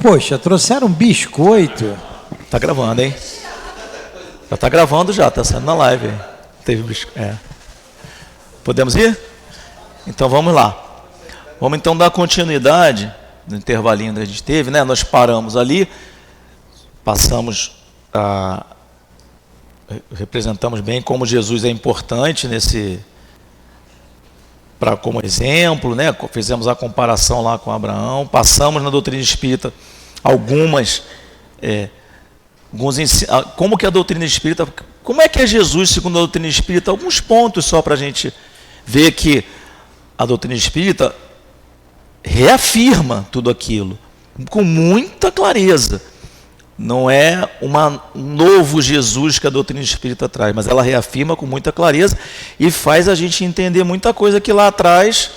Poxa, trouxeram biscoito. Tá gravando, hein? Já tá gravando já, tá saindo na live. Teve biscoito. Podemos ir? Então vamos lá. Vamos então dar continuidade no intervalinho que a gente teve, né? Nós paramos ali, passamos representamos bem como Jesus é importante como exemplo, né? Fizemos a comparação lá com Abraão, passamos na doutrina espírita como que a doutrina espírita, como é que é Jesus segundo a doutrina espírita, alguns pontos só para a gente ver que a doutrina espírita reafirma tudo aquilo com muita clareza. Não é um novo Jesus que a doutrina espírita traz, mas ela reafirma com muita clareza e faz a gente entender muita coisa que lá atrás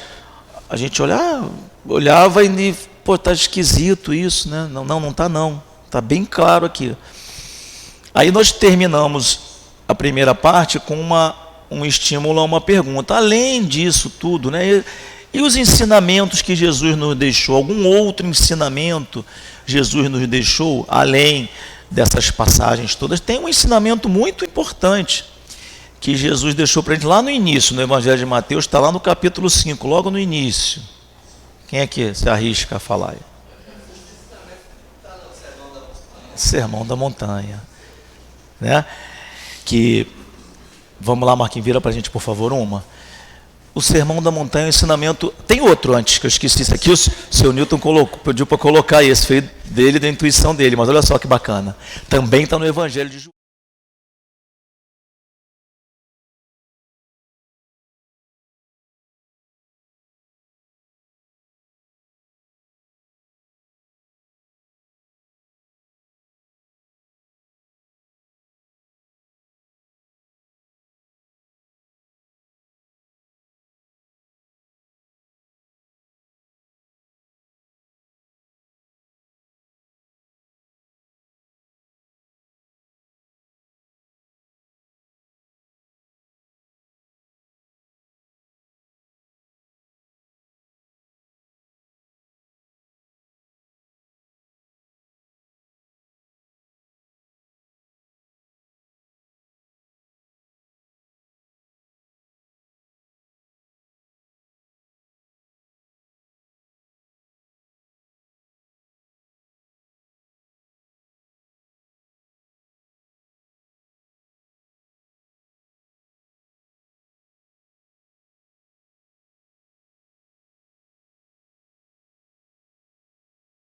a gente olhava e, pô, tá esquisito isso, né? Não tá não. Tá bem claro aqui. Aí nós terminamos a primeira parte com um estímulo a uma pergunta. Além disso tudo, né? E os ensinamentos que Jesus nos deixou? Algum outro ensinamento Jesus nos deixou, além dessas passagens todas? Tem um ensinamento muito importante que Jesus deixou para a gente lá no início, no Evangelho de Mateus, está lá no capítulo 5, logo no início. Quem é que se arrisca a falar aí? Sermão da Montanha. Né? Que, vamos lá, Marquinhos, vira para a gente, por favor, uma. O Sermão da Montanha é um ensinamento. Tem outro antes, que eu esqueci isso aqui. O seu Newton pediu para colocar esse, foi dele, da intuição dele, mas olha só que bacana. Também está no Evangelho de João.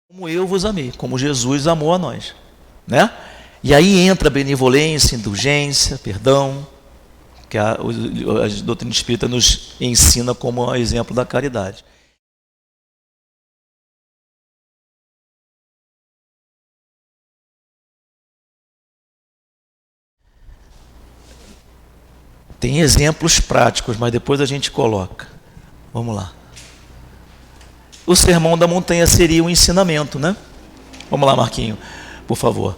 Como eu vos amei, como Jesus amou a nós, né? E aí entra a benevolência, indulgência, perdão, que a doutrina espírita nos ensina como exemplo da caridade. Tem exemplos práticos, mas depois a gente coloca. Vamos lá. O Sermão da Montanha seria um ensinamento, né? Vamos lá, Marquinho, por favor.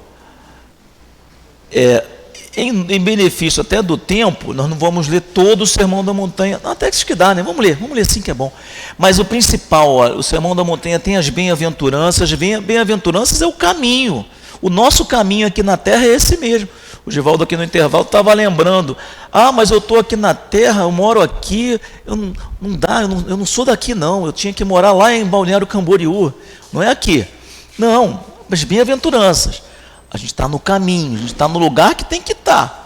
Em benefício até do tempo, nós não vamos ler todo o Sermão da Montanha, até que dá, né? Vamos ler sim, que é bom. Mas o principal, o Sermão da Montanha tem as bem-aventuranças. Bem-aventuranças é o caminho. O nosso caminho aqui na Terra é esse mesmo. O Givaldo aqui no intervalo estava lembrando. Mas eu estou aqui na Terra, eu moro aqui, eu não sou daqui não, eu tinha que morar lá em Balneário Camboriú. Não é aqui. Não, mas bem-aventuranças. A gente está no caminho, a gente está no lugar que tem que estar.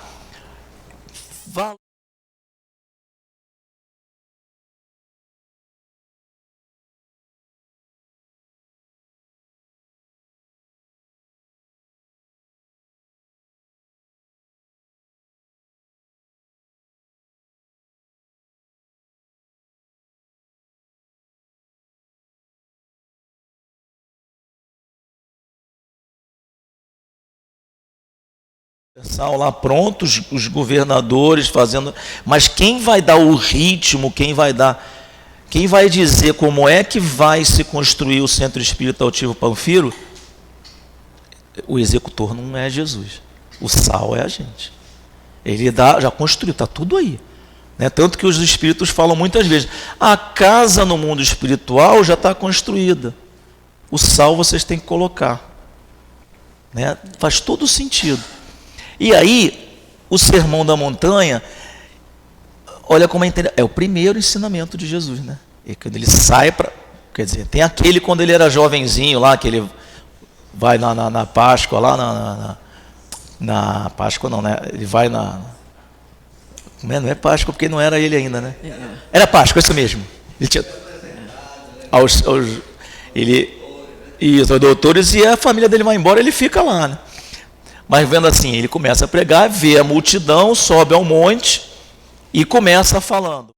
Lá prontos, os governadores fazendo, mas quem vai dar o ritmo, quem vai dizer como é que vai se construir o Centro Espírita Altivo Panfiro? O executor não é Jesus, o sal é a gente. Ele já construiu, está tudo aí, né? Tanto que os espíritos falam muitas vezes, a casa no mundo espiritual já está construída, o sal vocês têm que colocar. Né? Faz todo sentido. E aí, o Sermão da Montanha, olha como é interessante, é o primeiro ensinamento de Jesus, né? E quando ele sai para... Quer dizer, tem aquele quando ele era jovenzinho lá, que ele vai na Páscoa, lá na Páscoa não, né? Ele vai na... Não é Páscoa, porque não era ele ainda, né? Era Páscoa, isso mesmo. Ele tinha... os doutores, e a família dele vai embora, ele fica lá, né? Mas vendo assim, ele começa a pregar, vê a multidão, sobe ao monte e começa falando.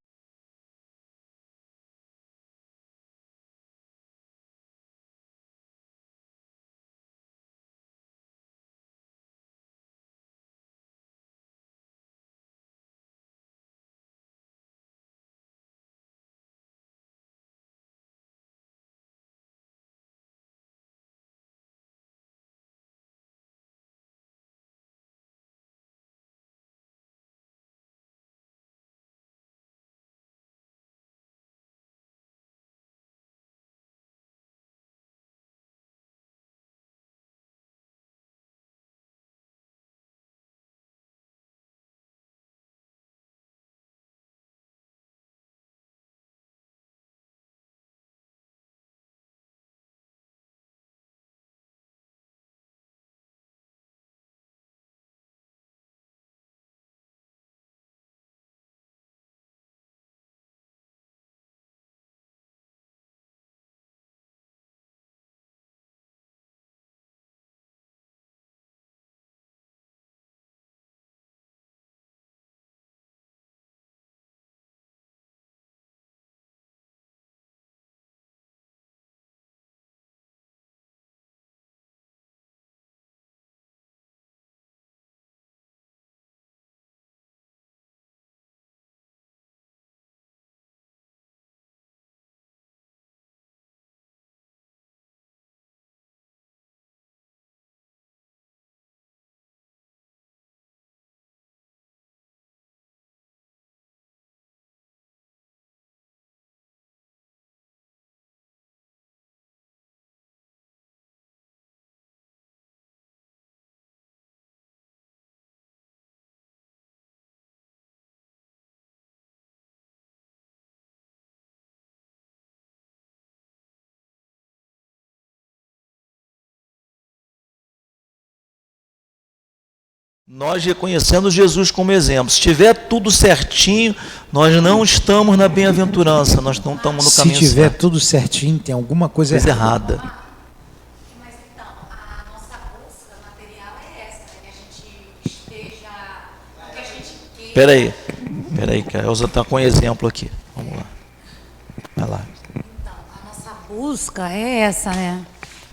Nós reconhecendo Jesus como exemplo. Se tiver tudo certinho, nós não estamos na bem-aventurança, nós não estamos no caminho certo. Se tiver tudo certinho, tem alguma coisa errada. Mas então, a nossa busca material é essa, né? Que a gente esteja, que a gente queira. Peraí, que a Elza está com um exemplo aqui. Vamos lá. Vai lá. Então, a nossa busca é essa, né?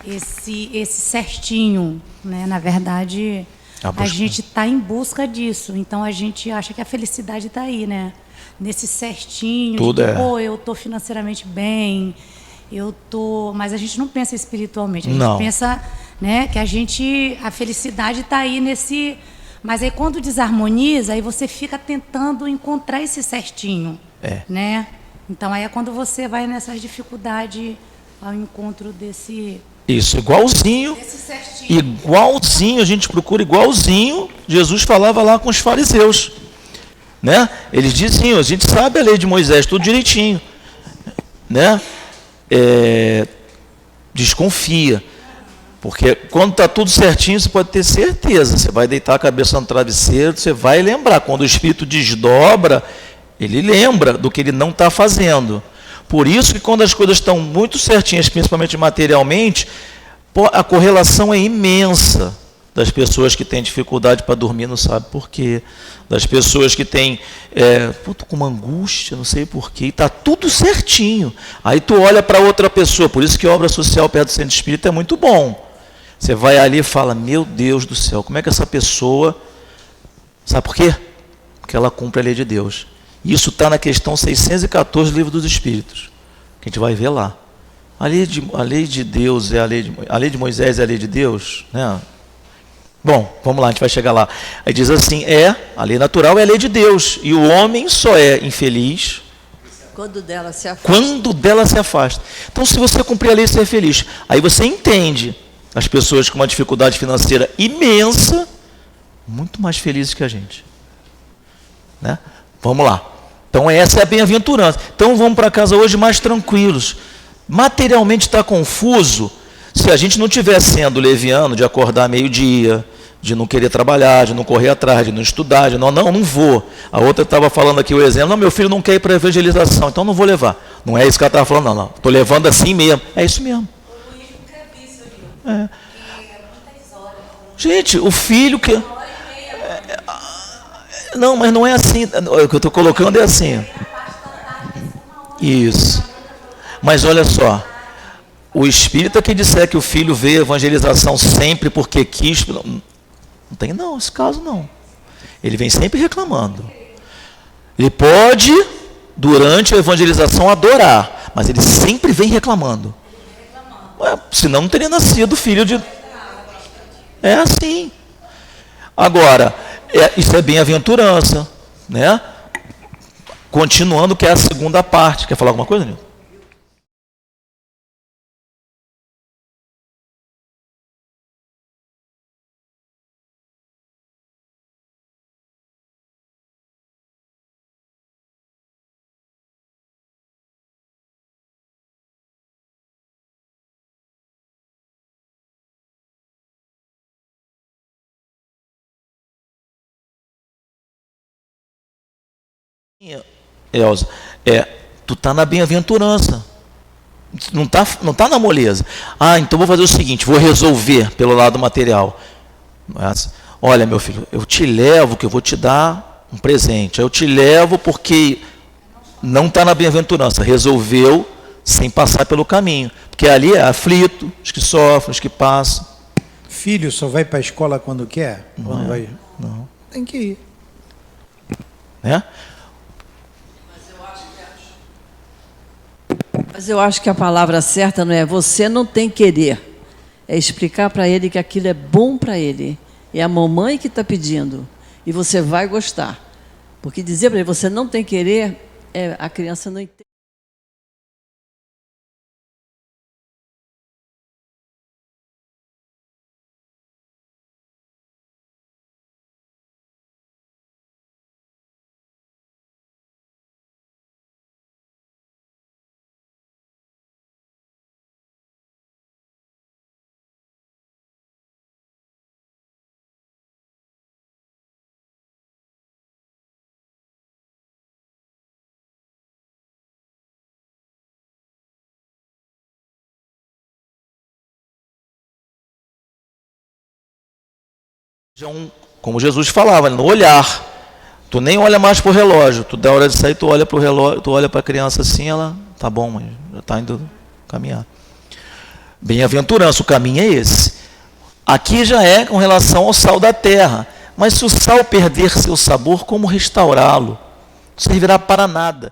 Esse certinho, né? Na verdade, a gente está em busca disso. Então a gente acha que a felicidade está aí, né? Nesse certinho, tudo de que, pô, eu estou financeiramente bem, mas a gente não pensa espiritualmente. A gente pensa, né, que a felicidade está aí nesse. Mas aí quando desarmoniza, aí você fica tentando encontrar esse certinho, né? Então aí é quando você vai nessas dificuldades ao encontro desse. Isso, igualzinho, a gente procura igualzinho, Jesus falava lá com os fariseus, né? Eles diziam, a gente sabe a lei de Moisés, tudo direitinho, né? Desconfia, porque quando está tudo certinho, você pode ter certeza, você vai deitar a cabeça no travesseiro, você vai lembrar, quando o Espírito desdobra, ele lembra do que ele não está fazendo. Por isso que quando as coisas estão muito certinhas, principalmente materialmente, a correlação é imensa. Das pessoas que têm dificuldade para dormir, não sabe por quê. Das pessoas que têm, tô com uma angústia, não sei por quê, e está tudo certinho. Aí tu olha para outra pessoa, por isso que a obra social perto do centro espírita é muito bom. Você vai ali e fala, meu Deus do céu, como é que essa pessoa... Sabe por quê? Porque ela cumpre a lei de Deus. Isso está na questão 614 do Livro dos Espíritos, que a gente vai ver lá. A lei de Deus é a lei de Moisés é a lei de Deus, né? Bom, vamos lá, a gente vai chegar lá. Aí diz assim, a lei natural é a lei de Deus, e o homem só é infeliz Quando dela se afasta. Quando dela se afasta. Então, se você cumprir a lei e ser feliz, aí você entende as pessoas com uma dificuldade financeira imensa, muito mais felizes que a gente. Né? Vamos lá. Então, essa é a bem-aventurança. Então, vamos para casa hoje mais tranquilos. Materialmente está confuso se a gente não estiver sendo leviano de acordar meio-dia, de não querer trabalhar, de não correr atrás, de não estudar, de não vou. A outra estava falando aqui o exemplo, não, meu filho não quer ir para a evangelização, então não vou levar. Não é isso que ela estava falando, não. Estou levando assim mesmo. É isso mesmo. É. Gente, o filho que... Não, mas não é assim. O que eu estou colocando é assim. Isso. Mas olha só. O espírita que disser que o filho vê a evangelização sempre porque quis... Não tem não, esse caso não. Ele vem sempre reclamando. Ele pode, durante a evangelização, adorar. Mas ele sempre vem reclamando. Senão não teria nascido filho de... É assim. Agora, isso é bem-aventurança, né? Continuando, que é a segunda parte. Quer falar alguma coisa, Nilton? Elza, tu está na bem-aventurança, não tá na moleza. Então vou fazer o seguinte, vou resolver pelo lado material. Olha, meu filho, eu te levo, que eu vou te dar um presente. Eu te levo porque não está na bem-aventurança, resolveu sem passar pelo caminho, porque ali é aflito, os que sofrem, os que passam. Filho só vai para a escola quando quer? Não, vai? Não. Tem que ir. Né? Mas eu acho que a palavra certa não é você não tem querer. É explicar para ele que aquilo é bom para ele. É a mamãe que está pedindo. E você vai gostar. Porque dizer para ele você não tem querer, a criança não entende. Como Jesus falava, no olhar. Tu nem olha mais para o relógio. Tu dá hora de sair, tu olha para o relógio, tu olha para a criança assim, ela tá bom, mas já está indo caminhar. Bem-aventurança, o caminho é esse. Aqui já é com relação ao sal da terra. Mas se o sal perder seu sabor, como restaurá-lo? Não servirá para nada.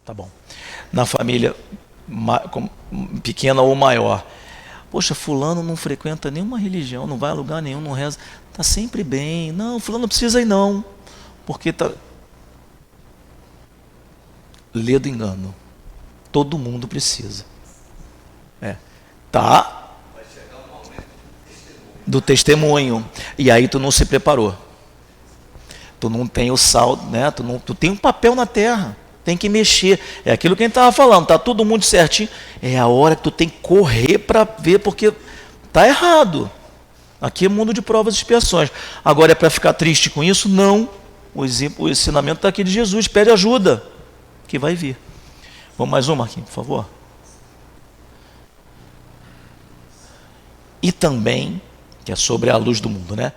Tá bom. Na família pequena ou maior. Poxa, fulano não frequenta nenhuma religião, não vai a lugar nenhum, não reza. Está sempre bem. Não, fulano não precisa ir não. Porque tá... Lê do engano. Todo mundo precisa. Tá? Do testemunho. E aí tu não se preparou. Tu não tem o sal, né? Tu tem um papel na terra. Tem que mexer. É aquilo que a gente estava falando. Está todo mundo certinho. É a hora que tu tem que correr para ver, porque está errado. Aqui é mundo de provas e expiações. Agora é para ficar triste com isso? Não. O ensinamento está aqui de Jesus. Pede ajuda, que vai vir. Vamos mais uma aqui, por favor. E também, que é sobre a luz do mundo, né?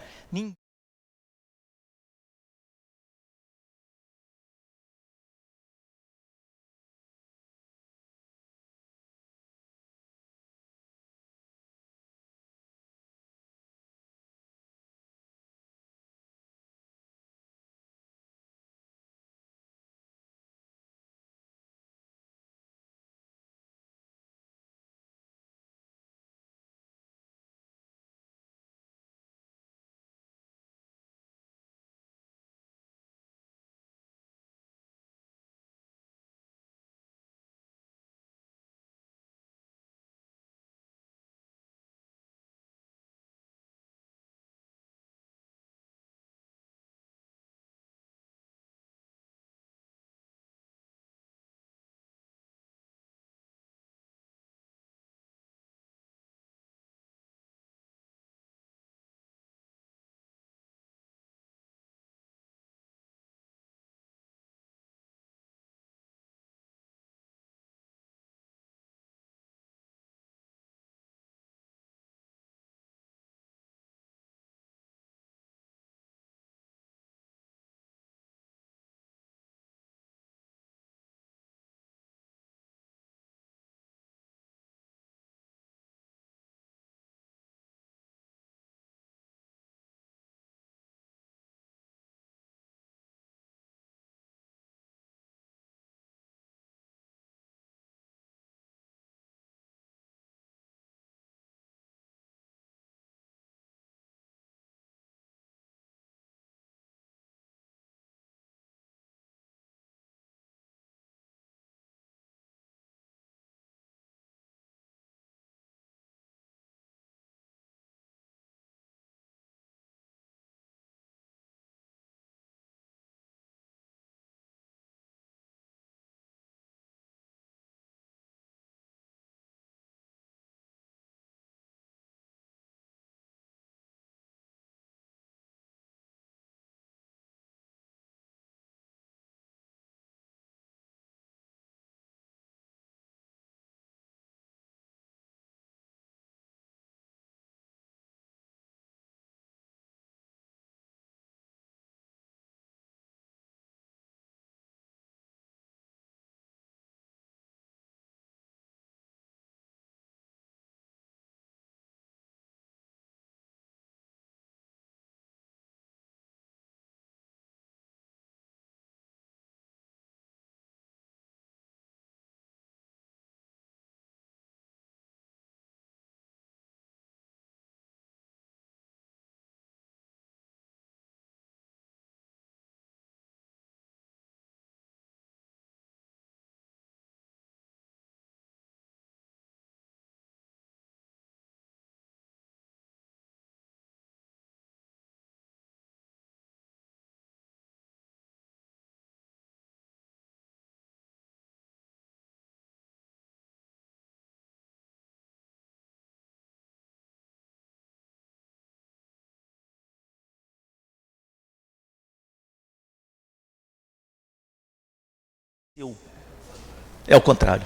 É o contrário.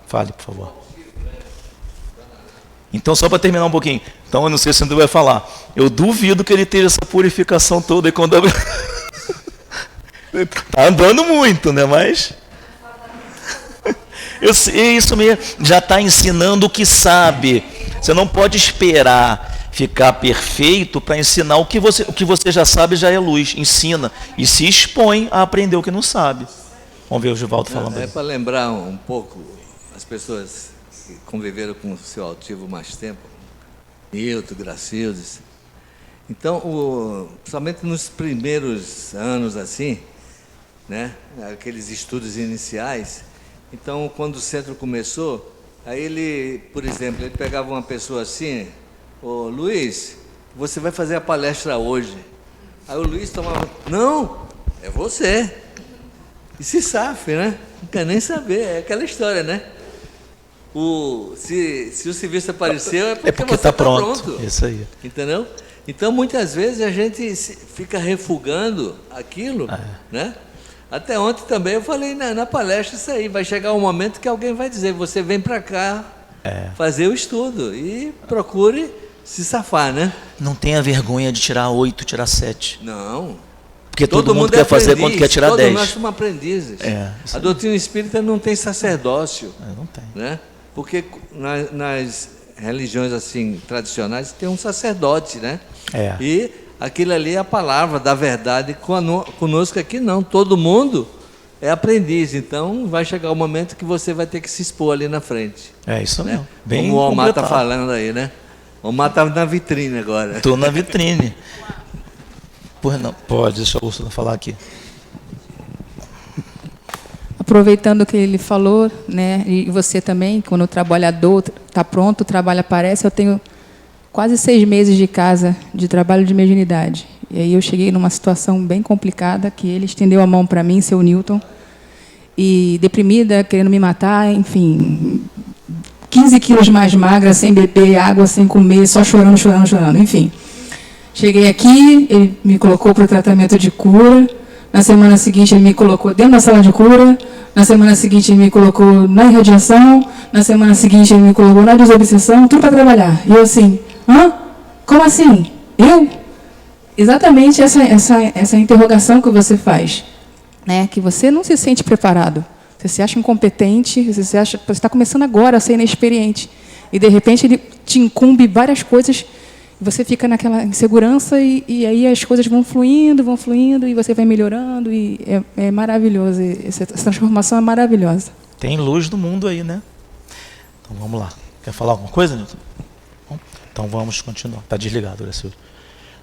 Fale, por favor. Então, só para terminar um pouquinho. Então, eu não sei se o André vai falar. Eu duvido que ele tenha essa purificação toda. E quando tá andando muito, né? Mas isso mesmo. Já está ensinando o que sabe. Você não pode esperar ficar perfeito para ensinar o que você já sabe, já é luz. Ensina e se expõe a aprender o que não sabe. Vamos ver o Givaldo falando. É para lembrar um pouco as pessoas que conviveram com o seu altivo mais tempo, Nilton, Gracildes. Então, somente nos primeiros anos assim, né, aqueles estudos iniciais. Então, quando o centro começou, aí ele, por exemplo, ele pegava uma pessoa assim: ô Luiz, você vai fazer a palestra hoje. Aí o Luiz tomava: não, é você. E se safe, né? Não quer nem saber, é aquela história, né? Se o serviço apareceu, é porque está você está pronto. Isso aí. Entendeu? Então, muitas vezes, a gente fica refugando aquilo, né? Até ontem também eu falei na palestra isso aí. Vai chegar um momento que alguém vai dizer, você vem para cá fazer o estudo e procure se safar, né? Não tenha vergonha de tirar 8, tirar 7. Não. Porque todo mundo quer fazer quando quer tirar 10. Todos nós somos aprendizes. A doutrina espírita não tem sacerdócio. Não tem. Né? Porque nas religiões assim tradicionais tem um sacerdote, né? E aquilo ali é a palavra da verdade. Conosco aqui não, todo mundo é aprendiz. Então vai chegar o momento que você vai ter que se expor ali na frente. É isso né? mesmo. Bem como o Omar está completado. falando aí, né? O Omar está na vitrine agora. Estou na vitrine. Pois não, pode, deixa a Úrsula falar aqui. Aproveitando o que ele falou, né, e você também, quando o trabalhador está pronto, o trabalho aparece. Eu tenho quase 6 meses de casa de trabalho de mediunidade. E aí eu cheguei numa situação bem complicada, que ele estendeu a mão para mim, seu Newton, e deprimida, querendo me matar, enfim, 15 quilos mais magra, sem beber água, sem comer, só chorando, chorando, chorando, enfim. Cheguei aqui, ele me colocou para o tratamento de cura. Na semana seguinte, ele me colocou dentro da sala de cura. Na semana seguinte, ele me colocou na irradiação. Na semana seguinte, ele me colocou na desobsessão. Tudo para trabalhar. E eu assim, hã? Como assim? Eu? Exatamente essa interrogação que você faz. Né? Que você não se sente preparado. Você se acha incompetente. Você está começando agora a ser inexperiente. E, de repente, ele te incumbe várias coisas. Você fica naquela insegurança e aí as coisas vão fluindo e você vai melhorando e é maravilhoso. Essa transformação é maravilhosa. Tem luz no mundo aí, né? Então vamos lá. Quer falar alguma coisa, Nilton? Então vamos continuar. Está desligado, Gracildo.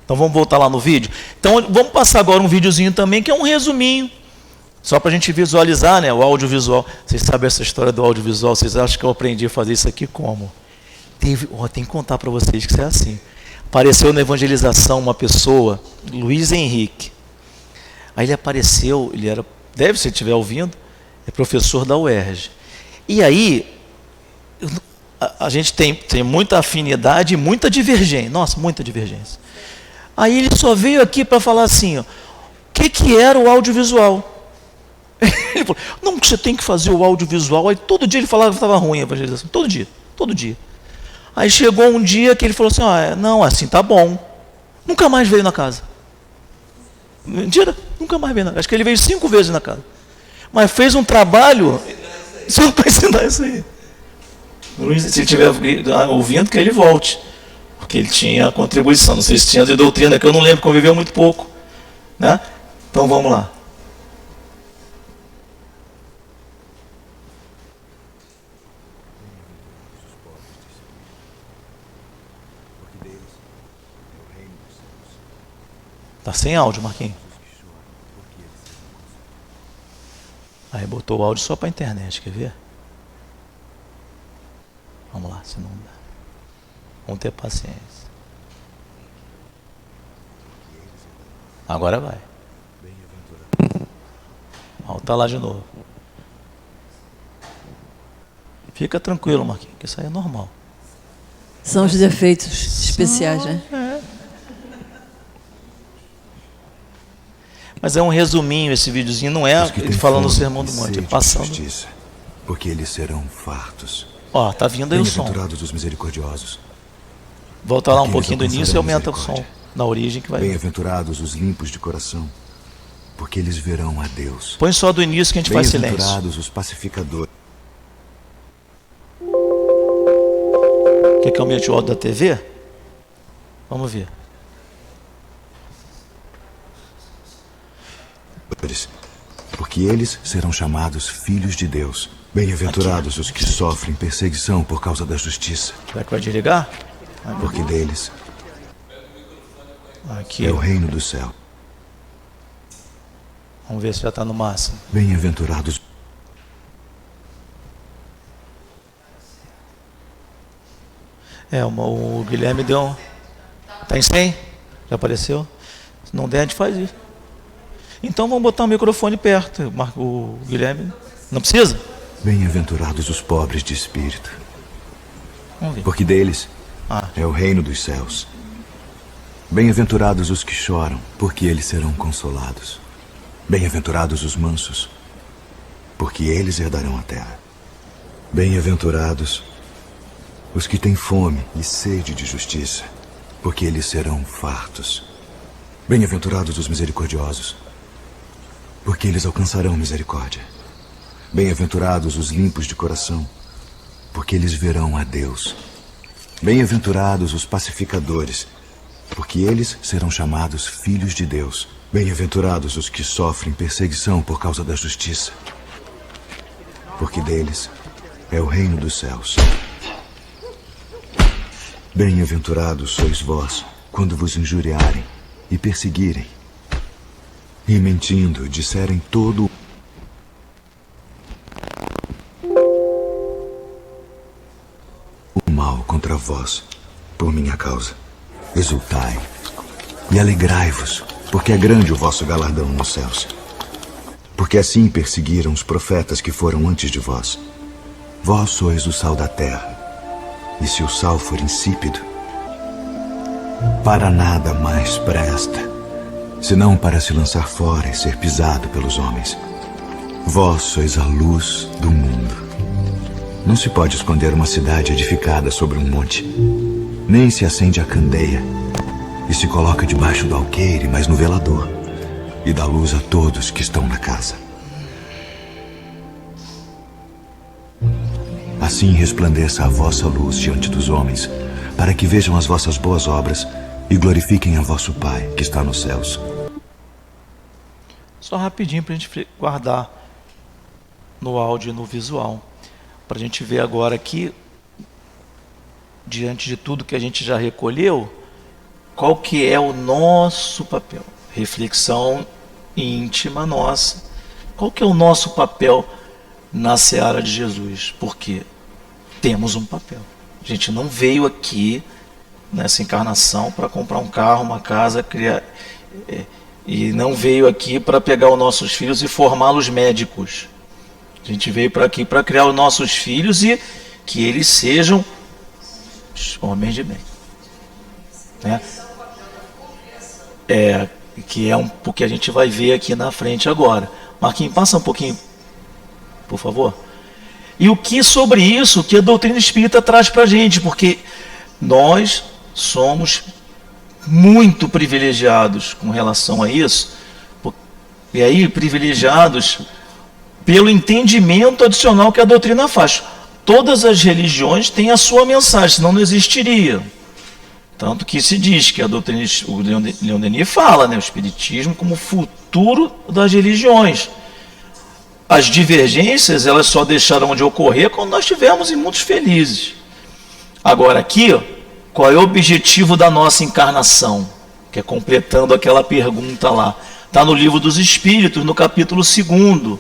Então vamos voltar lá no vídeo. Então vamos passar agora um videozinho também, que é um resuminho. Só para a gente visualizar, né? O audiovisual. Vocês sabem essa história do audiovisual? Vocês acham que eu aprendi a fazer isso aqui como? Tem que contar para vocês que isso é assim. Apareceu na evangelização uma pessoa, Luiz Henrique. Aí ele apareceu, deve, se ele estiver ouvindo, é professor da UERJ. E aí, a gente tem muita afinidade e muita divergência. Nossa, muita divergência. Aí ele só veio aqui para falar assim, ó, o que era o audiovisual? Ele falou, não, você tem que fazer o audiovisual. Aí todo dia ele falava que estava ruim a evangelização, todo dia. Aí chegou um dia que ele falou assim, não, assim tá bom. Nunca mais veio na casa. Mentira, nunca mais veio na casa. Acho que ele veio 5 vezes na casa. Mas fez um trabalho só para ensinar isso aí. Luiz, se ele estiver ouvindo, que ele volte. Porque ele tinha contribuição. Não sei se tinha de doutrina, que eu não lembro, conviveu muito pouco. Né? Então vamos lá. Tá sem áudio, Marquinhos. Aí botou o áudio só para a internet, quer ver? Vamos lá, se não dá. Vamos ter paciência. Agora vai. Volta lá de novo. Fica tranquilo, Marquinhos, que isso aí é normal. São os defeitos especiais, né? Mas é um resuminho esse videozinho, não é ele falando o Sermão do Monte, é passando. Justiça, porque eles serão fartos. Ó, tá vindo aí o som. Bem-aventurados os misericordiosos. Volta lá um pouquinho do início e aumenta o som na origem que vai. Bem-aventurados os limpos de coração, porque eles verão a Deus. Põe só do início que a gente faz silêncio. Bem-aventurados os pacificadores. Quer que aumente o áudio da TV? Vamos ver. Porque eles serão chamados filhos de Deus. Bem-aventurados os que sofrem perseguição por causa da justiça. Será que vai desligar? Porque deles aqui é o reino do céu. Vamos ver se já está no máximo. Bem-aventurados. O Guilherme deu um... Tá em 100? Já apareceu? Se não der, a gente faz isso. Então vamos botar o microfone perto. O Guilherme. Não precisa? Bem-aventurados os pobres de espírito, Vamos ver. porque deles é o reino dos céus. Bem-aventurados os que choram, porque eles serão consolados. Bem-aventurados os mansos, porque eles herdarão a terra. Bem-aventurados os que têm fome e sede de justiça, porque eles serão fartos. Bem-aventurados os misericordiosos, porque eles alcançarão misericórdia. Bem-aventurados os limpos de coração, porque eles verão a Deus. Bem-aventurados os pacificadores, porque eles serão chamados filhos de Deus. Bem-aventurados os que sofrem perseguição por causa da justiça, porque deles é o reino dos céus. Bem-aventurados sois vós, quando vos injuriarem e perseguirem, e mentindo disserem todo o mal contra vós, por minha causa. Exultai e alegrai-vos, porque é grande o vosso galardão nos céus. Porque assim perseguiram os profetas que foram antes de vós. Vós sois o sal da terra, e se o sal for insípido, para nada mais presta, senão para se lançar fora e ser pisado pelos homens. Vós sois a luz do mundo. Não se pode esconder uma cidade edificada sobre um monte, nem se acende a candeia e se coloca debaixo do alqueire, mas no velador, e dá luz a todos que estão na casa. Assim resplandeça a vossa luz diante dos homens, para que vejam as vossas boas obras e glorifiquem a vosso Pai que está nos céus. Só rapidinho para a gente guardar no áudio e no visual, para a gente ver agora aqui, diante de tudo que a gente já recolheu, qual que é o nosso papel? Reflexão íntima nossa. Qual que é o nosso papel na seara de Jesus? Porque temos um papel. A gente não veio aqui nessa encarnação para comprar um carro, uma casa, criar, e não veio aqui para pegar os nossos filhos e formá-los médicos. A gente veio para aqui para criar os nossos filhos e que eles sejam homens de bem, né? Que é o que a gente vai ver aqui na frente agora. Marquinhos, passa um pouquinho, por favor. E o que sobre isso que a doutrina espírita traz para a gente, porque nós somos muito privilegiados com relação a isso, e aí privilegiados pelo entendimento adicional que a doutrina faz. Todas as religiões têm a sua mensagem, senão não existiria. Tanto que se diz que a doutrina, o Leon Denis fala, né, o Espiritismo como futuro das religiões. As divergências, elas só deixarão de ocorrer quando nós estivermos em mundos felizes. Agora aqui, qual é o objetivo da nossa encarnação? Que é completando aquela pergunta lá. Está no Livro dos Espíritos, no capítulo 2.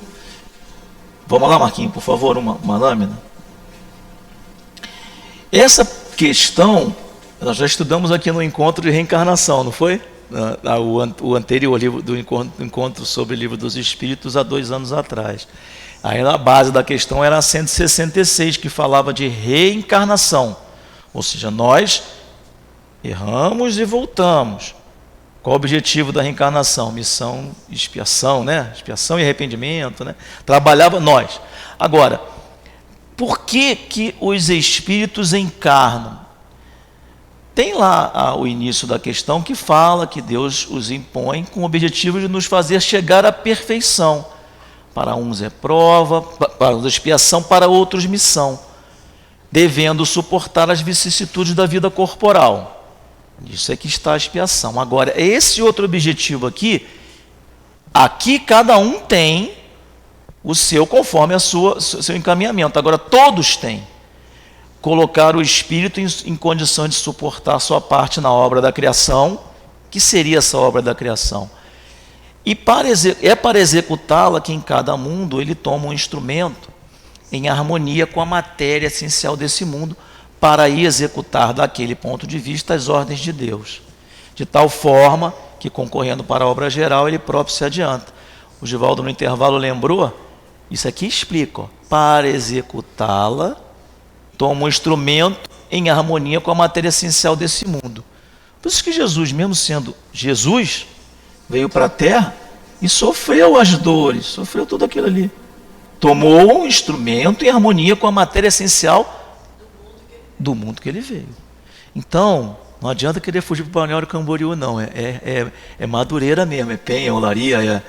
Vamos lá, Marquinhos, por favor, uma lâmina. Essa questão, nós já estudamos aqui no encontro de reencarnação, não foi? O anterior livro do encontro sobre o Livro dos Espíritos, há 2 anos atrás. Aí a base da questão era a 166, que falava de reencarnação. Ou seja, nós erramos e voltamos. Qual o objetivo da reencarnação? Missão, expiação, né? Expiação e arrependimento, né? Trabalhava nós. Agora, por que os espíritos encarnam? Tem lá o início da questão que fala que Deus os impõe com o objetivo de nos fazer chegar à perfeição. Para uns é prova, para uns é expiação, para outros missão, devendo suportar as vicissitudes da vida corporal. Isso é que está a expiação. Agora, esse outro objetivo aqui cada um tem o seu conforme seu encaminhamento. Agora, todos têm. Colocar o espírito em condição de suportar a sua parte na obra da criação. Que seria essa obra da criação? E para executá-la que em cada mundo ele toma um instrumento em harmonia com a matéria essencial desse mundo, para aí executar daquele ponto de vista as ordens de Deus, de tal forma que, concorrendo para a obra geral, ele próprio se adianta. O Givaldo no intervalo lembrou, isso aqui explica, para executá-la, toma um instrumento em harmonia com a matéria essencial desse mundo. Por isso que Jesus, mesmo sendo Jesus, veio para a terra e sofreu as dores, sofreu tudo aquilo ali. Tomou um instrumento em harmonia com a matéria essencial do mundo que ele veio. Então, não adianta querer fugir para o Balneário Camboriú, não. É Madureira mesmo, é Penha, Olaria,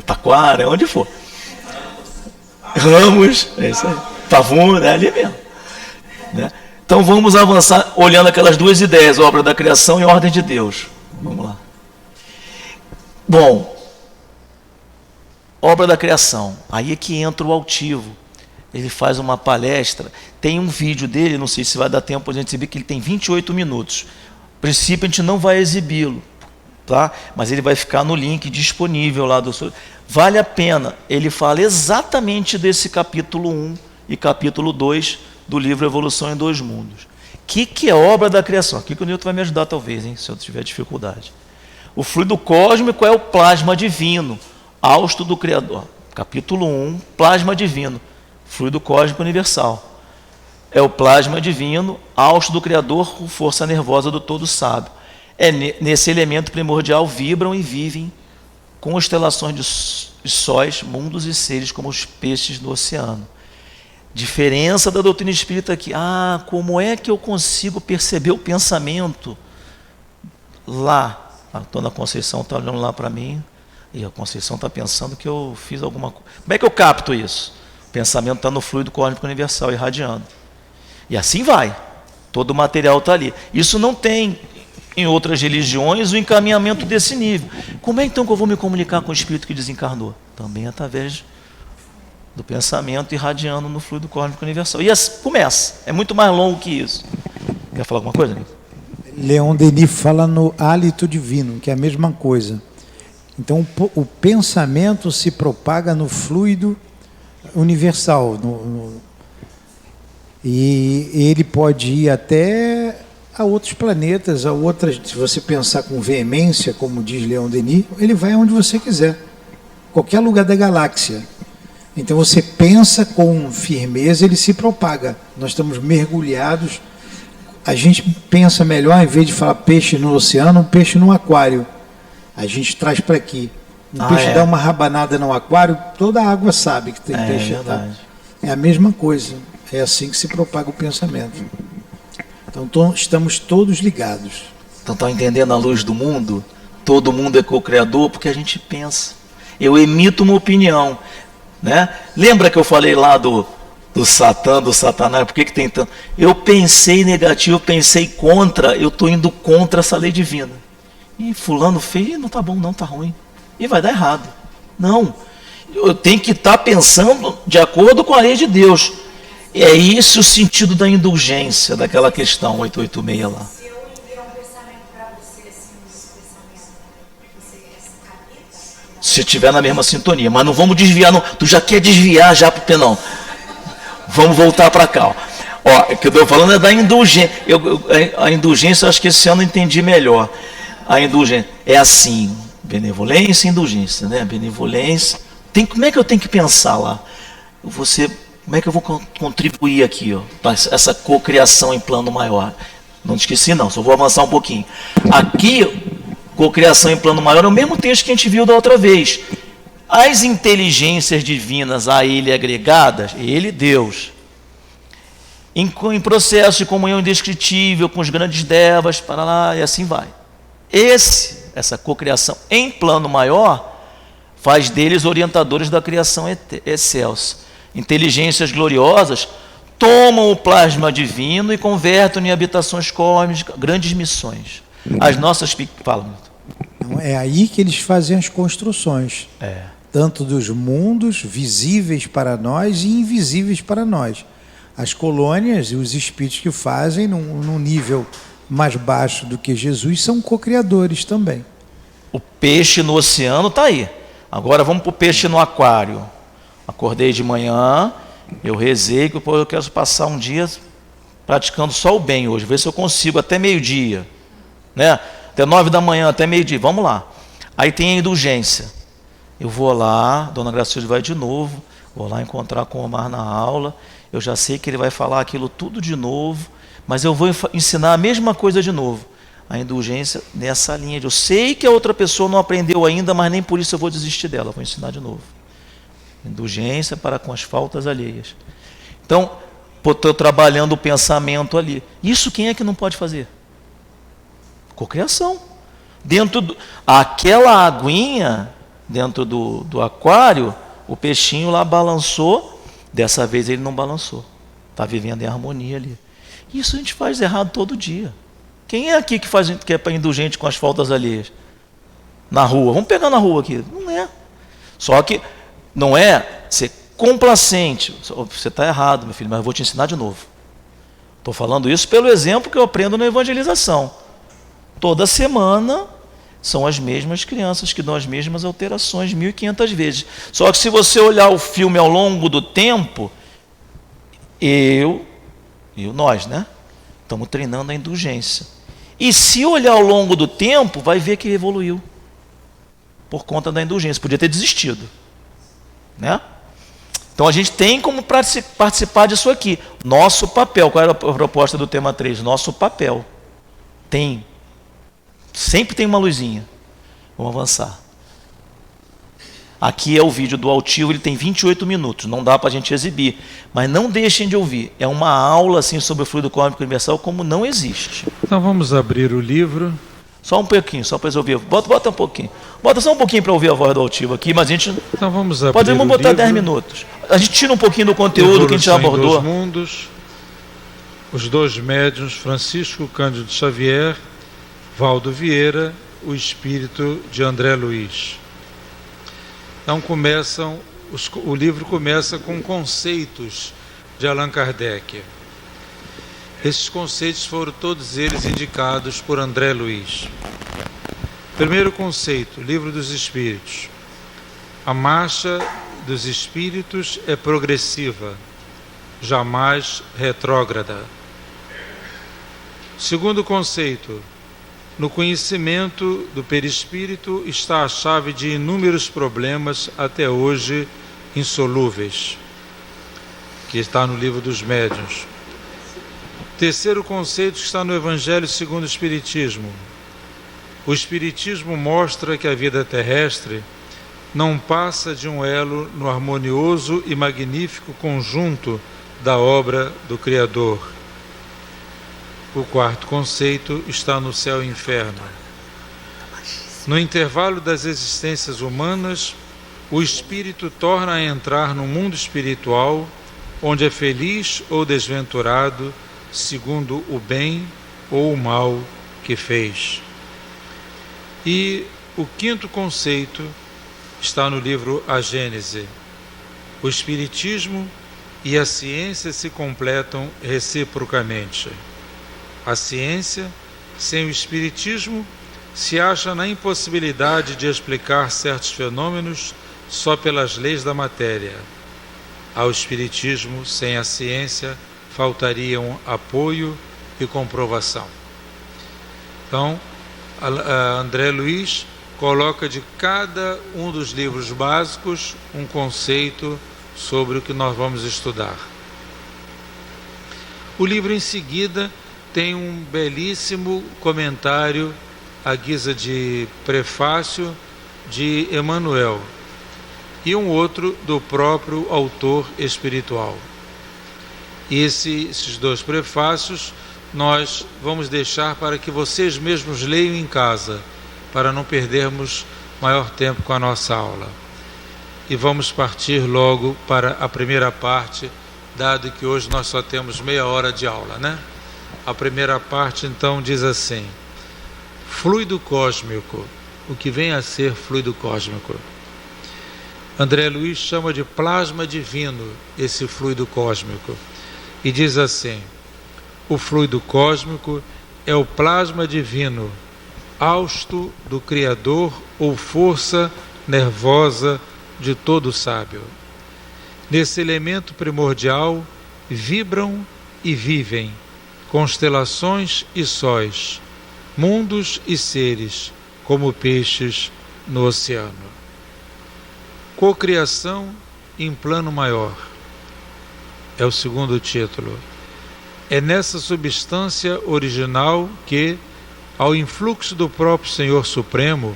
Taquara, onde for. Ramos, é isso aí. Pavuna, é ali mesmo. Né? Então vamos avançar olhando aquelas duas ideias, obra da criação e ordem de Deus. Vamos lá. Bom, obra da criação. Aí é que entra o altivo. Ele faz uma palestra. Tem um vídeo dele, não sei se vai dar tempo a gente exibir, que ele tem 28 minutos. A princípio a gente não vai exibi-lo, tá? Mas ele vai ficar no link disponível lá do... Vale a pena. Ele fala exatamente desse capítulo 1 e capítulo 2 do livro Evolução em Dois Mundos. O que é obra da criação? Aqui que o Newton vai me ajudar talvez, hein, se eu tiver dificuldade. O fluido cósmico é o plasma divino, hausto do Criador. Capítulo 1, plasma divino, fluido cósmico universal. É o plasma divino, hausto do Criador, com força nervosa do todo sábio. Nesse elemento primordial vibram e vivem constelações de sóis, mundos e seres como os peixes do oceano. Diferença da doutrina espírita aqui. Como é que eu consigo perceber o pensamento lá? A dona Conceição está olhando lá para mim e a Conceição está pensando que eu fiz alguma coisa. Como é que eu capto isso? O pensamento está no fluido cósmico universal, irradiando. E assim vai. Todo o material está ali. Isso não tem em outras religiões o encaminhamento desse nível. Como é então que eu vou me comunicar com o espírito que desencarnou? Também através do pensamento irradiando no fluido cósmico universal. E assim começa. É muito mais longo que isso. Quer falar alguma coisa, Nilton? Leon Denis fala no hálito divino, que é a mesma coisa. Então, o pensamento se propaga no fluido universal. E ele pode ir até a outros planetas, a outras. Se você pensar com veemência, como diz Leon Denis, ele vai aonde você quiser. Qualquer lugar da galáxia. Então, você pensa com firmeza, ele se propaga. Nós estamos mergulhados. A gente pensa melhor, em vez de falar peixe no oceano, um peixe no aquário. A gente traz para aqui. Um peixe dá uma rabanada no aquário, toda a água sabe que tem peixe. É a mesma coisa. É assim que se propaga o pensamento. Então estamos todos ligados. Então estão entendendo a luz do mundo? Todo mundo é co-criador porque a gente pensa. Eu emito uma opinião. Né? Lembra que eu falei lá do Satã, do Satanás, por que tem tanto? Eu pensei negativo, eu pensei contra, eu estou indo contra essa lei divina. E fulano fez, não está bom, não, está ruim. E vai dar errado. Não, eu tenho que estar pensando de acordo com a lei de Deus. E é esse o sentido da indulgência, daquela questão 886 lá. Se eu enviar um pensamento para você, assim, esse pensamento, você capita? Se estiver na mesma sintonia, mas não vamos desviar, não. Tu já quer desviar já para o penão. Vamos voltar para cá. O que eu estou falando é da indulgência. A indulgência, eu acho que esse ano eu entendi melhor. A indulgência é assim, benevolência e indulgência, né? Benevolência. Como é que eu tenho que pensar lá? Como é que eu vou contribuir aqui, para essa cocriação em plano maior? Não esqueci não, só vou avançar um pouquinho. Aqui, cocriação em plano maior é o mesmo texto que a gente viu da outra vez. As inteligências divinas a ele agregadas, ele, Deus, em processo de comunhão indescritível com os grandes devas, para lá, e assim vai. Essa cocriação em plano maior faz deles orientadores da criação excelsa. Inteligências gloriosas tomam o plasma divino e convertem em habitações cósmicas, grandes missões. As nossas... Fala, Milton. É aí que eles fazem as construções. Tanto dos mundos visíveis para nós e invisíveis para nós. As colônias e os espíritos que fazem num nível mais baixo do que Jesus são co-criadores também. O peixe no oceano está aí. Agora vamos para o peixe no aquário. Acordei de manhã, eu rezei que eu quero passar um dia praticando só o bem hoje, ver se eu consigo até meio-dia, né? Até 9 da manhã, até meio-dia, vamos lá. Aí tem a indulgência. Eu vou lá, Dona Gracilde vai de novo, Vou lá encontrar com o Omar na aula, eu já sei que ele vai falar aquilo tudo de novo, mas eu vou ensinar a mesma coisa de novo. A indulgência nessa linha de eu sei que a outra pessoa não aprendeu ainda, mas nem por isso eu vou desistir dela, vou ensinar de novo. Indulgência para com as faltas alheias. Então, estou trabalhando o pensamento ali. Isso quem é que não pode fazer? Cocriação. Aquela aguinha dentro do aquário, o peixinho lá balançou, dessa vez ele não balançou. Está vivendo em harmonia ali. Isso a gente faz errado todo dia. Quem é aqui que é indulgente com as faltas alheias? Na rua. Vamos pegar na rua aqui. Não é. Só que não é ser complacente. Você está errado, meu filho, mas eu vou te ensinar de novo. Estou falando isso pelo exemplo que eu aprendo na evangelização. Toda semana são as mesmas crianças que dão as mesmas alterações 1.500 vezes. Só que se você olhar o filme ao longo do tempo, nós, né? Estamos treinando a indulgência. E se olhar ao longo do tempo, vai ver que evoluiu. Por conta da indulgência. Podia ter desistido. Né? Então a gente tem como participar disso aqui. Nosso papel. Qual era a proposta do tema 3? Nosso papel. Tem. Sempre tem uma luzinha. Vamos avançar. Aqui é o vídeo do altivo, ele tem 28 minutos, não dá para a gente exibir. Mas não deixem de ouvir. É uma aula assim, sobre o fluido cósmico universal como não existe. Então vamos abrir o livro. Só um pouquinho, só para eles ouvirem. Bota um pouquinho. Bota só um pouquinho para ouvir a voz do altivo aqui, mas a gente... Então vamos abrir Podemos botar 10 minutos. A gente tira um pouquinho do conteúdo que a gente já abordou. Evolução em 2 mundos. Os 2 médiuns, Francisco Cândido Xavier, Valdo Vieira, o espírito de André Luiz. Então o livro começa com conceitos de Allan Kardec. Esses conceitos foram todos eles indicados por André Luiz. Primeiro conceito, Livro dos Espíritos. A marcha dos espíritos é progressiva, jamais retrógrada. Segundo conceito, no conhecimento do perispírito está a chave de inúmeros problemas até hoje insolúveis, que está no Livro dos Médiuns. Terceiro conceito que está no Evangelho segundo o Espiritismo. O Espiritismo mostra que a vida terrestre não passa de um elo no harmonioso e magnífico conjunto da obra do Criador. O quarto conceito está no céu e inferno. No intervalo das existências humanas, o espírito torna a entrar no mundo espiritual, onde é feliz ou desventurado, segundo o bem ou o mal que fez. E o quinto conceito está no livro A Gênese. O Espiritismo e a ciência se completam reciprocamente. A ciência, sem o Espiritismo, se acha na impossibilidade de explicar certos fenômenos só pelas leis da matéria. Ao Espiritismo, sem a ciência, faltariam apoio e comprovação. Então, André Luiz coloca de cada um dos livros básicos um conceito sobre o que nós vamos estudar. O livro em seguida tem um belíssimo comentário à guisa de prefácio de Emmanuel e um outro do próprio autor espiritual. Esses 2 prefácios nós vamos deixar para que vocês mesmos leiam em casa, para não perdermos maior tempo com a nossa aula. E vamos partir logo para a primeira parte, dado que hoje nós só temos meia hora de aula, né? A primeira parte, então, diz assim: fluido cósmico. O que vem a ser fluido cósmico? André Luiz chama de plasma divino esse fluido cósmico. E diz assim: o fluido cósmico é o plasma divino, hausto do Criador ou força nervosa de todo sábio. Nesse elemento primordial vibram e vivem constelações e sóis, mundos e seres, como peixes no oceano. Cocriação em plano maior. É o segundo título. É nessa substância original que, ao influxo do próprio Senhor Supremo,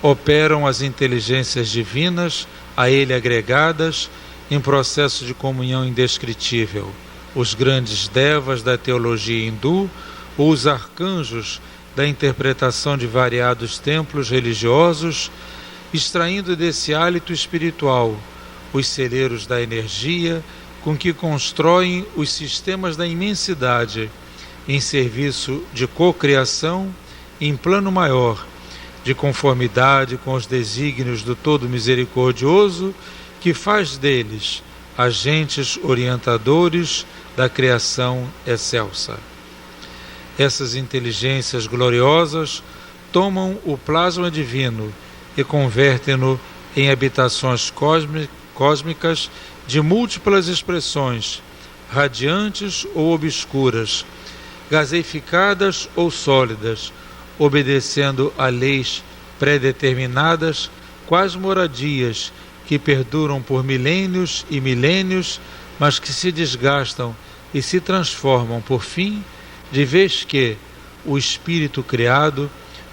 operam as inteligências divinas a ele agregadas em processo de comunhão indescritível, os grandes devas da teologia hindu ou os arcanjos da interpretação de variados templos religiosos, extraindo desse hálito espiritual os celeiros da energia com que constroem os sistemas da imensidade em serviço de cocriação em plano maior, de conformidade com os desígnios do Todo Misericordioso, que faz deles agentes orientadores da criação excelsa. Essas inteligências gloriosas tomam o plasma divino e convertem-no em habitações cósmicas de múltiplas expressões, radiantes ou obscuras, gaseificadas ou sólidas, obedecendo a leis predeterminadas, quais moradias que perduram por milênios e milênios, mas que se desgastam e se transformam por fim, de vez que o espírito criado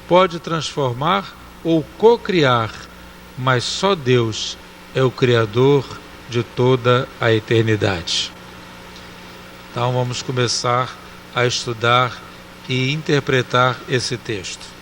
pode transformar ou cocriar, mas só Deus é o Criador de toda a eternidade. Então vamos começar a estudar e interpretar esse texto.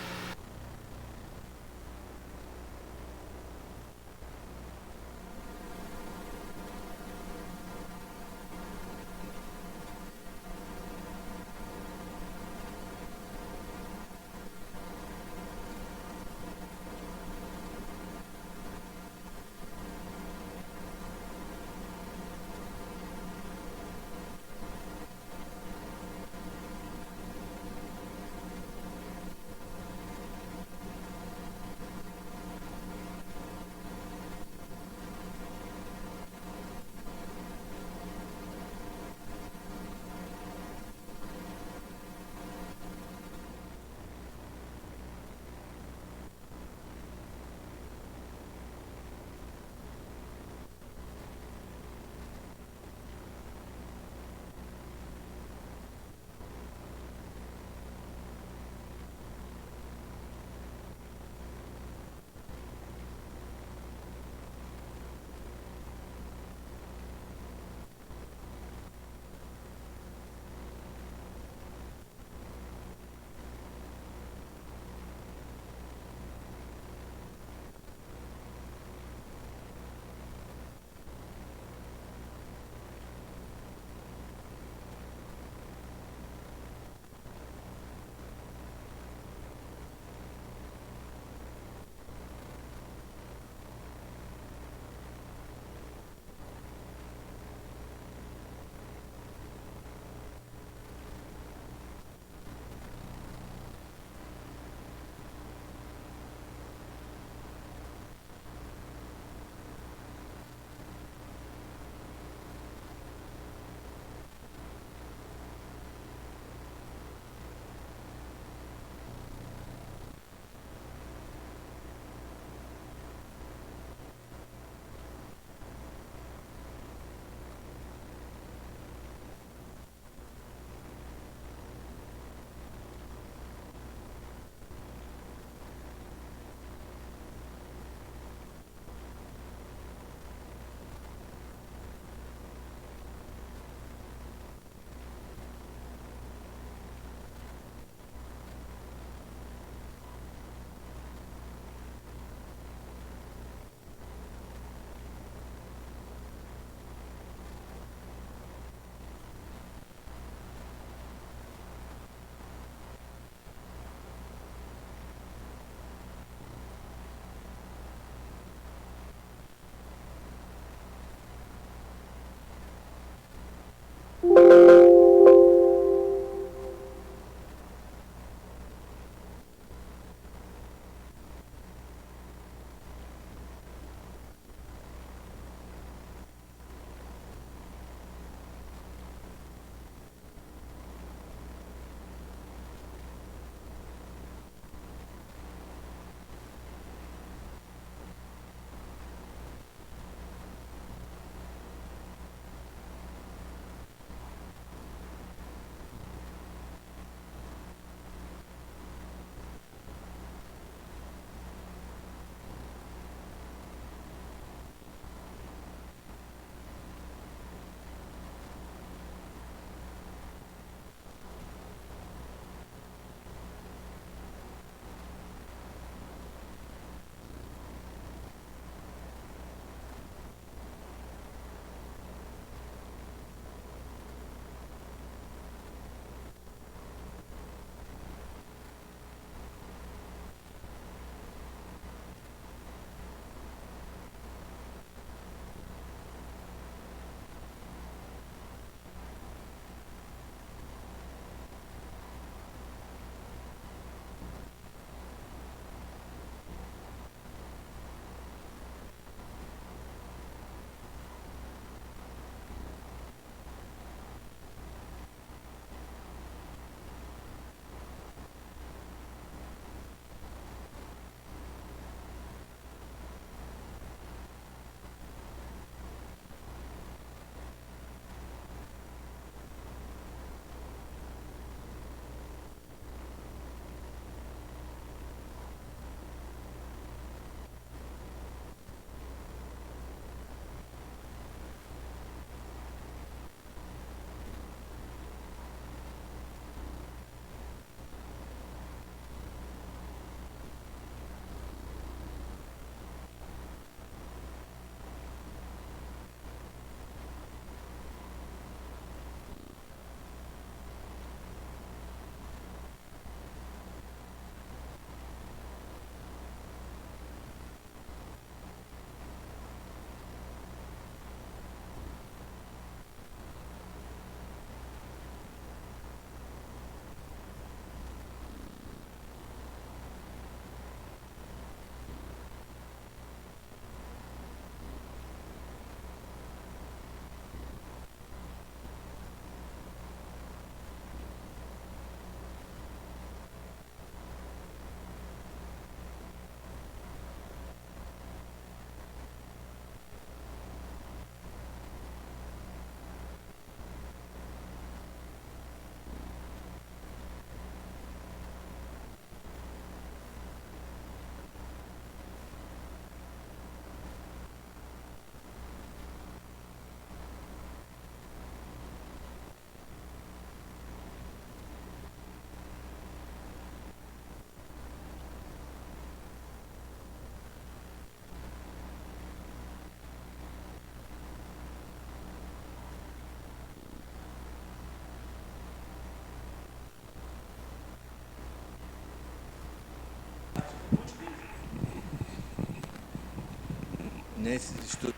nesses estudos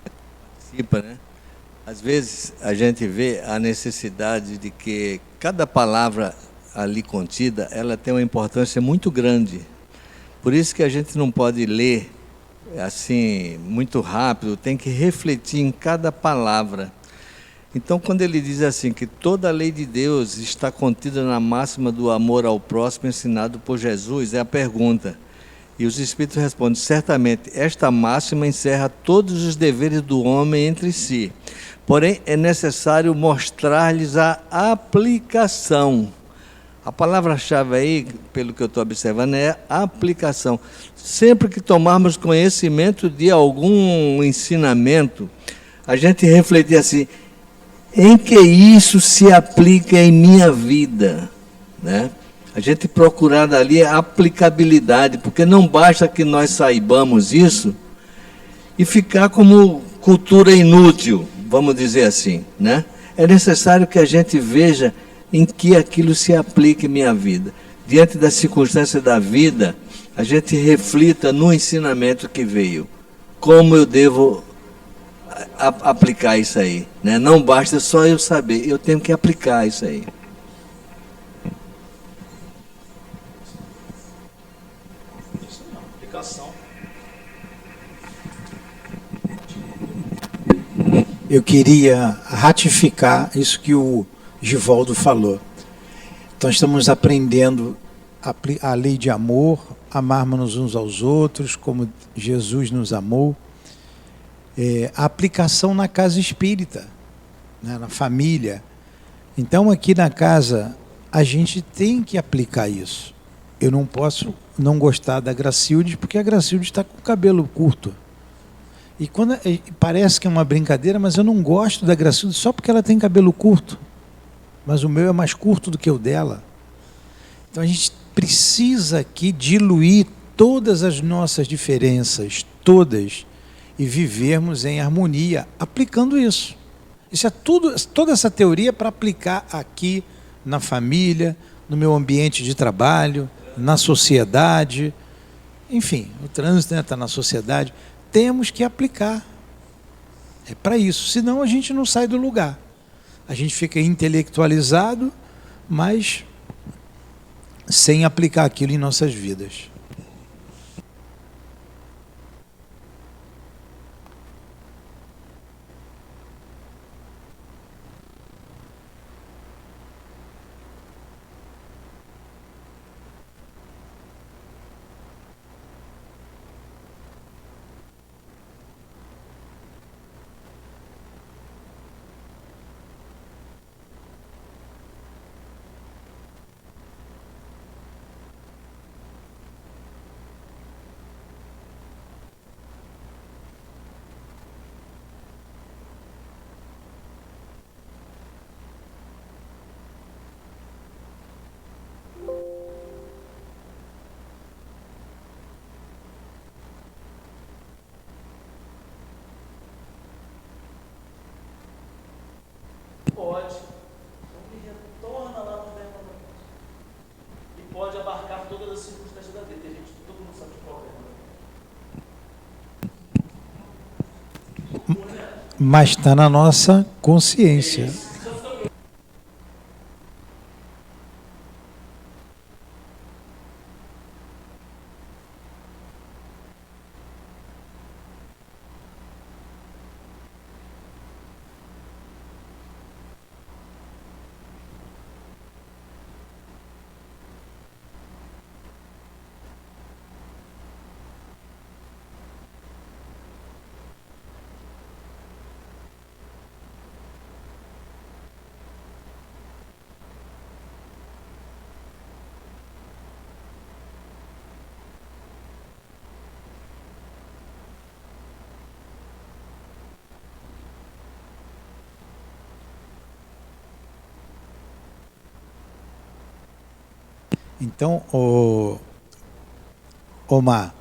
participa, né? Às vezes a gente vê a necessidade de que cada palavra ali contida, ela tem uma importância muito grande. Por isso que a gente não pode ler assim muito rápido, tem que refletir em cada palavra. Então, quando ele diz assim, que toda a lei de Deus está contida na máxima do amor ao próximo ensinado por Jesus, é a pergunta. E os Espíritos respondem, certamente, esta máxima encerra todos os deveres do homem entre si. Porém, é necessário mostrar-lhes a aplicação. A palavra-chave aí, pelo que eu estou observando, é aplicação. Sempre que tomarmos conhecimento de algum ensinamento, a gente refletir assim, em que isso se aplica em minha vida, né? A gente procurar dali a aplicabilidade, porque não basta que nós saibamos isso e ficar como cultura inútil, vamos dizer assim, né? É necessário que a gente veja em que aquilo se aplica em minha vida. Diante das circunstâncias da vida, a gente reflita no ensinamento que veio. Como eu devo aplicar isso aí, né? Não basta só eu saber, eu tenho que aplicar isso aí. Eu queria ratificar isso que o Givaldo falou. Então estamos aprendendo a lei de amor, amarmos uns aos outros, como Jesus nos amou. A aplicação na casa espírita, né, na família. Então aqui na casa a gente tem que aplicar isso. Eu não posso não gostar da Gracilde, porque a Gracilde está com o cabelo curto. E quando parece que é uma brincadeira, mas eu não gosto da Gracilde só porque ela tem cabelo curto. Mas o meu é mais curto do que o dela. Então a gente precisa aqui diluir todas as nossas diferenças, todas, e vivermos em harmonia, aplicando isso. Isso é tudo, toda essa teoria para aplicar aqui na família, no meu ambiente de trabalho, na sociedade. Enfim, o trânsito está na sociedade. Temos que aplicar. É para isso, senão a gente não sai do lugar. A gente fica intelectualizado, mas sem aplicar aquilo em nossas vidas. Pode. Então ele retorna lá no verbo e pode abarcar todas as circunstâncias da vida. Tem gente, todo mundo sabe de qual é. Mas está na nossa consciência. Então, Omar,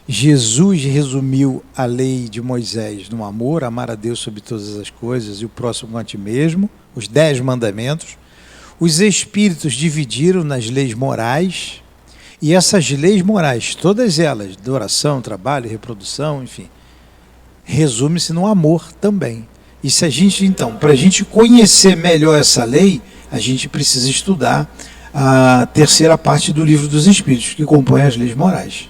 Jesus resumiu a lei de Moisés no amor, amar a Deus sobre todas as coisas e o próximo a ti mesmo, os 10 mandamentos. Os espíritos dividiram nas leis morais E essas leis morais, todas elas, de oração, trabalho, reprodução, enfim, resume-se no amor também. E se a gente, então, para a gente conhecer melhor essa lei, a gente precisa estudar a terceira parte do Livro dos Espíritos, que compõe as leis morais.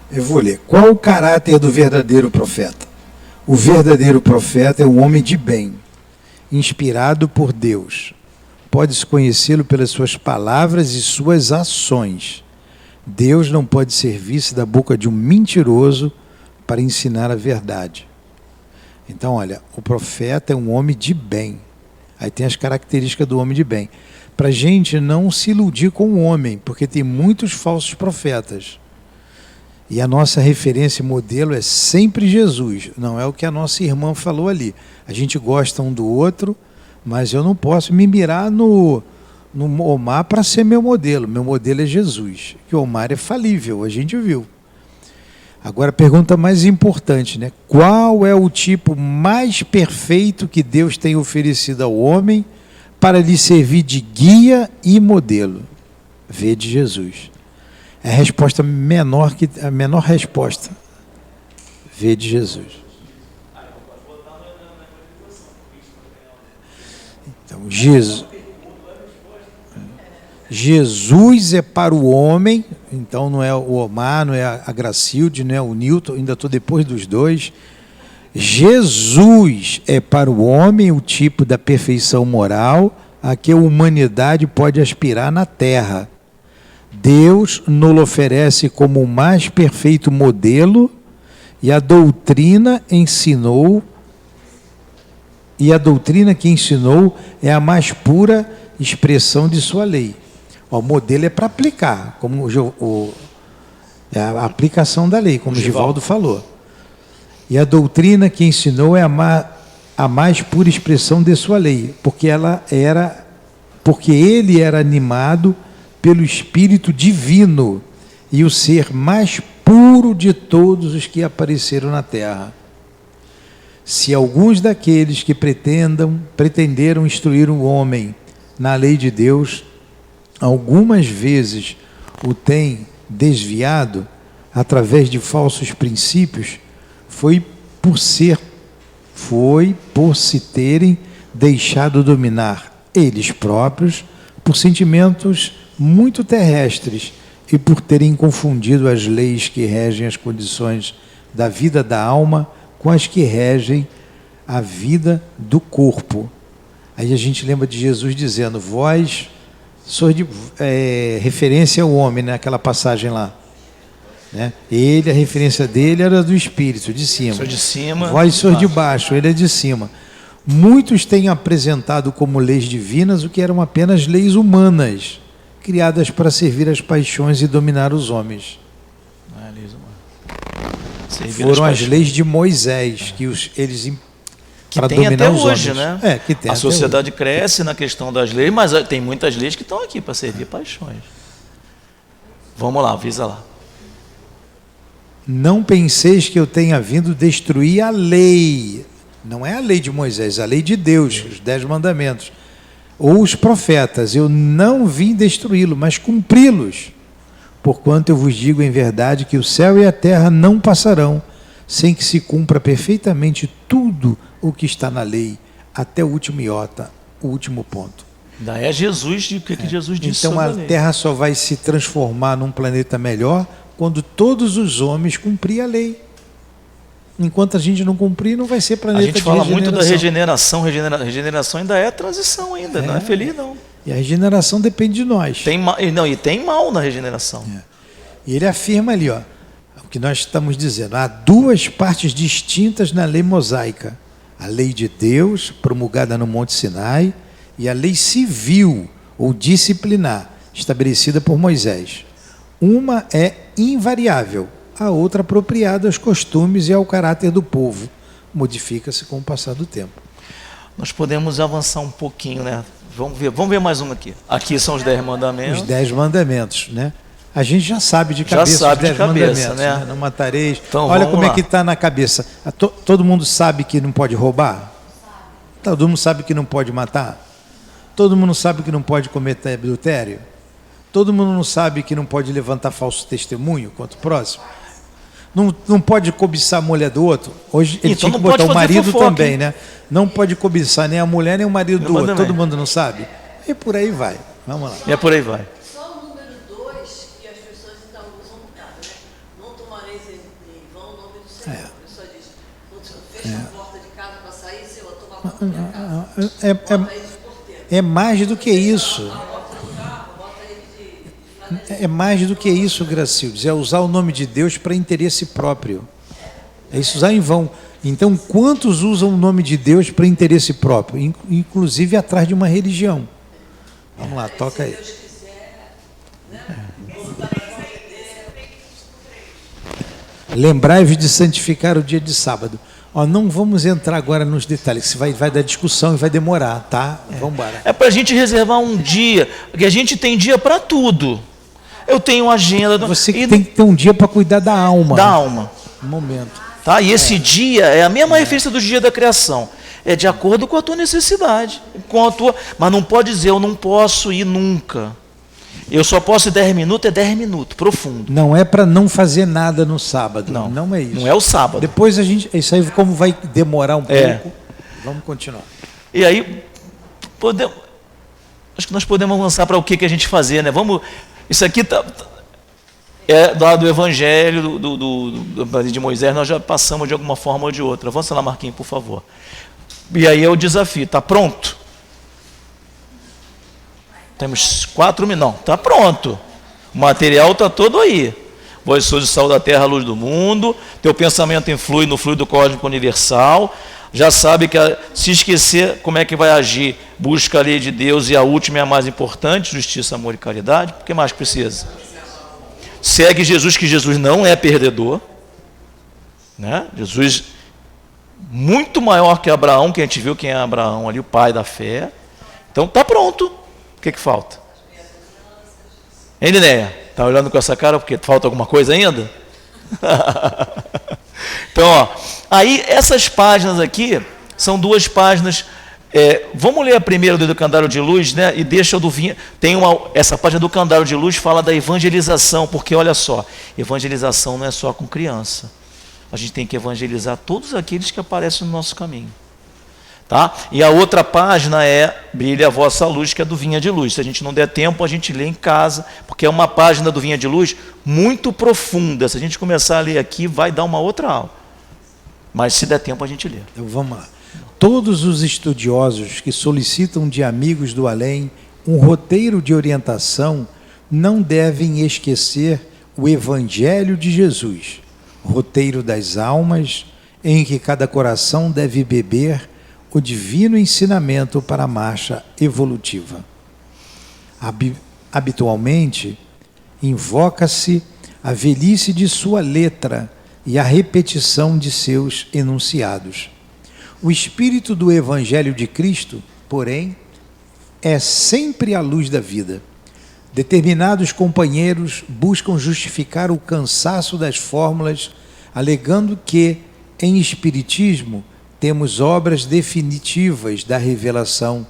Eu vou ler. Qual o caráter do verdadeiro profeta? O verdadeiro profeta é um homem de bem, inspirado por Deus. Pode-se conhecê-lo pelas suas palavras e suas ações. Deus não pode servir-se da boca de um mentiroso para ensinar a verdade. Então, olha, o profeta é um homem de bem. Aí tem as características do homem de bem. Para a gente não se iludir com o homem, porque tem muitos falsos profetas. E a nossa referência e modelo é sempre Jesus, não é o que a nossa irmã falou ali. A gente gosta um do outro, mas eu não posso me mirar no Omar para ser meu modelo. Meu modelo é Jesus, que o Omar é falível, a gente viu. Agora a pergunta mais importante, né? Qual é o tipo mais perfeito que Deus tem oferecido ao homem para lhe servir de guia e modelo? Vede Jesus. É a resposta menor, a menor resposta. Vede Jesus. Então, Jesus é para o homem, então não é o Omar, não é a Gracilde, não é o Newton, ainda estou depois dos dois. Jesus é para o homem o tipo da perfeição moral a que a humanidade pode aspirar na Terra. Deus nos oferece como o mais perfeito modelo e a doutrina que ensinou é a mais pura expressão de sua lei. O modelo é para aplicar, como é a aplicação da lei, como o Givaldo falou. E a doutrina que ensinou é a mais pura expressão de sua lei, porque ele era animado pelo Espírito Divino e o ser mais puro de todos os que apareceram na Terra. Se alguns daqueles que pretenderam instruir o homem na lei de Deus, algumas vezes o têm desviado através de falsos princípios, foi por se terem deixado dominar eles próprios por sentimentos muito terrestres e por terem confundido as leis que regem as condições da vida da alma com as que regem a vida do corpo. Aí a gente lembra de Jesus dizendo, vós sois referência ao homem, né? Aquela passagem lá. Né? Ele, a referência dele era do Espírito, de cima. Sou de cima. Vós sois de baixo, ele é de cima. Muitos têm apresentado como leis divinas o que eram apenas leis humanas, criadas para servir as paixões e dominar os homens. Não é leis humanas. Foram as leis de Moisés, que eles que tem até hoje, né? Que tem a sociedade cresce na questão das leis, mas tem muitas leis que estão aqui para servir paixões. Vamos lá, avisa lá. Não penseis que eu tenha vindo destruir a lei. Não é a lei de Moisés, a lei de Deus, os 10 mandamentos. Ou os profetas. Eu não vim destruí-los, mas cumpri-los. Porquanto eu vos digo em verdade que o céu e a terra não passarão, sem que se cumpra perfeitamente tudo o que está na lei, até o último iota, o último ponto. Daí é Jesus, o que Jesus disse então sobre a lei. Terra só vai se transformar num planeta melhor quando todos os homens cumprirem a lei. Enquanto a gente não cumprir, não vai ser planeta de regeneração. A gente fala muito da regeneração, regeneração ainda é transição ainda, não é feliz não. E a regeneração depende de nós. E tem mal na regeneração. E ele afirma ali, ó, o que nós estamos dizendo, há 2 partes distintas na lei mosaica. A lei de Deus, promulgada no Monte Sinai, e a lei civil, ou disciplinar, estabelecida por Moisés. Uma é invariável, a outra apropriada aos costumes e ao caráter do povo. Modifica-se com o passar do tempo. Nós podemos avançar um pouquinho, né? Vamos ver mais um aqui. Aqui são os 10 mandamentos. Os 10 mandamentos, né? A gente já sabe de cabeça os 10 mandamentos, né? Não matareis. Então, olha como é que está na cabeça. Todo mundo sabe que não pode roubar? Todo mundo sabe que não pode matar? Todo mundo sabe que não pode cometer adultério? Todo mundo não sabe que não pode levantar falso testemunho contra o próximo? Não pode cobiçar a mulher do outro? Hoje ele tinha que botar o marido fofoca, também, hein? Né? Não pode cobiçar nem a mulher nem o marido do outro. Todo mundo não sabe? E por aí vai. Vamos lá. E é por aí vai. Só o número 2 que as pessoas então usam muito, né? Não tomareis em vão o nome do Senhor. A pessoa diz, fecha a porta de casa para sair, Senhor, toma a porta da casa. É mais do que isso. É mais do que isso, Gracildes. É usar o nome de Deus para interesse próprio. É isso, usar em vão. Então, quantos usam o nome de Deus para interesse próprio? Inclusive atrás de uma religião. Vamos lá, toca aí. Lembrai-vos de santificar o dia de sábado. Ó, não vamos entrar agora nos detalhes, vai dar discussão e vai demorar, tá? Vamos embora. É para a gente reservar um dia, porque a gente tem dia para tudo. Eu tenho agenda. Você tem que ter um dia para cuidar da alma. Da alma. Um momento. Tá? E esse dia é a mesma referência do dia da criação. É de acordo com a tua necessidade. Mas não pode dizer, eu não posso ir nunca. Eu só posso ir 10 minutos, é 10 minutos, profundo. Não é para não fazer nada no sábado. Não é isso. Não é o sábado. Depois isso aí como vai demorar um pouco. Vamos continuar. E aí, acho que nós podemos avançar para o que a gente fazer, né? Isso aqui é do Evangelho de Moisés, nós já passamos de alguma forma ou de outra. Avança lá, Marquinhos, por favor. E aí é o desafio, está pronto? Temos 4 minutos. Não, está pronto. O material está todo aí. Vós sois o sal da terra, a luz do mundo. Teu pensamento influi no fluido cósmico universal. Já sabe que se esquecer como é que vai agir, busca a lei de Deus e a última é a mais importante, justiça, amor e caridade. O que mais precisa? Segue Jesus, que Jesus não é perdedor, né? Jesus muito maior que Abraão, que a gente viu quem é Abraão ali, o pai da fé. Então está pronto. O que falta? Hein, Linéia? Está olhando com essa cara porque falta alguma coisa ainda? Então, ó, aí essas páginas aqui são 2 páginas. Vamos ler a primeira do Candário de Luz, né? E deixa o do Vinha. Essa página do Candário de Luz fala da evangelização, porque olha só, evangelização não é só com criança. A gente tem que evangelizar todos aqueles que aparecem no nosso caminho. Tá? E a outra página é Brilha a Vossa Luz, que é do Vinha de Luz. Se a gente não der tempo, a gente lê em casa, porque é uma página do Vinha de Luz muito profunda. Se a gente começar a ler aqui, vai dar uma outra aula. Mas se der tempo, a gente lê. Então vamos lá. Todos os estudiosos que solicitam de amigos do além um roteiro de orientação não devem esquecer o Evangelho de Jesus, roteiro das almas, em que cada coração deve beber o divino ensinamento para a marcha evolutiva. Habitualmente, invoca-se a velhice de sua letra e a repetição de seus enunciados. O espírito do Evangelho de Cristo, porém, é sempre a luz da vida. Determinados companheiros buscam justificar o cansaço das fórmulas, alegando que, em Espiritismo, temos obras definitivas da revelação,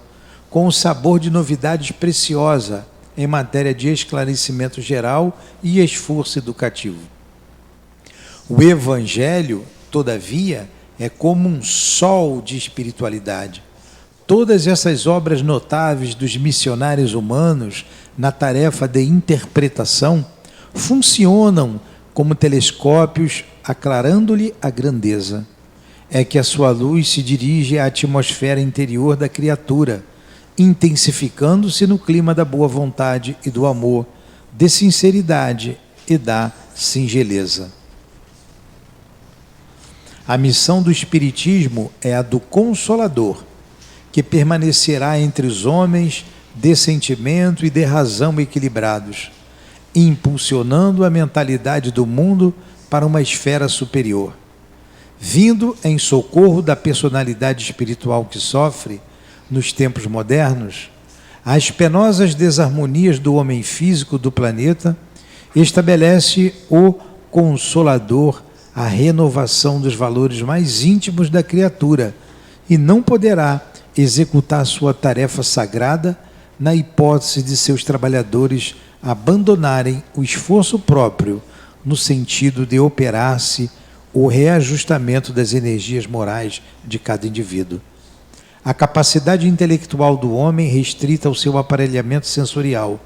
com o sabor de novidades preciosas em matéria de esclarecimento geral e esforço educativo. O Evangelho, todavia, é como um sol de espiritualidade. Todas essas obras notáveis dos missionários humanos na tarefa de interpretação funcionam como telescópios, aclarando-lhe a grandeza. É que a sua luz se dirige à atmosfera interior da criatura, intensificando-se no clima da boa vontade e do amor, de sinceridade e da singeleza. A missão do Espiritismo é a do Consolador, que permanecerá entre os homens de sentimento e de razão equilibrados, impulsionando a mentalidade do mundo para uma esfera superior. Vindo em socorro da personalidade espiritual que sofre, nos tempos modernos, as penosas desarmonias do homem físico do planeta, estabelece o Consolador a renovação dos valores mais íntimos da criatura e não poderá executar sua tarefa sagrada na hipótese de seus trabalhadores abandonarem o esforço próprio no sentido de operar-se o reajustamento das energias morais de cada indivíduo. A capacidade intelectual do homem restrita ao seu aparelhamento sensorial.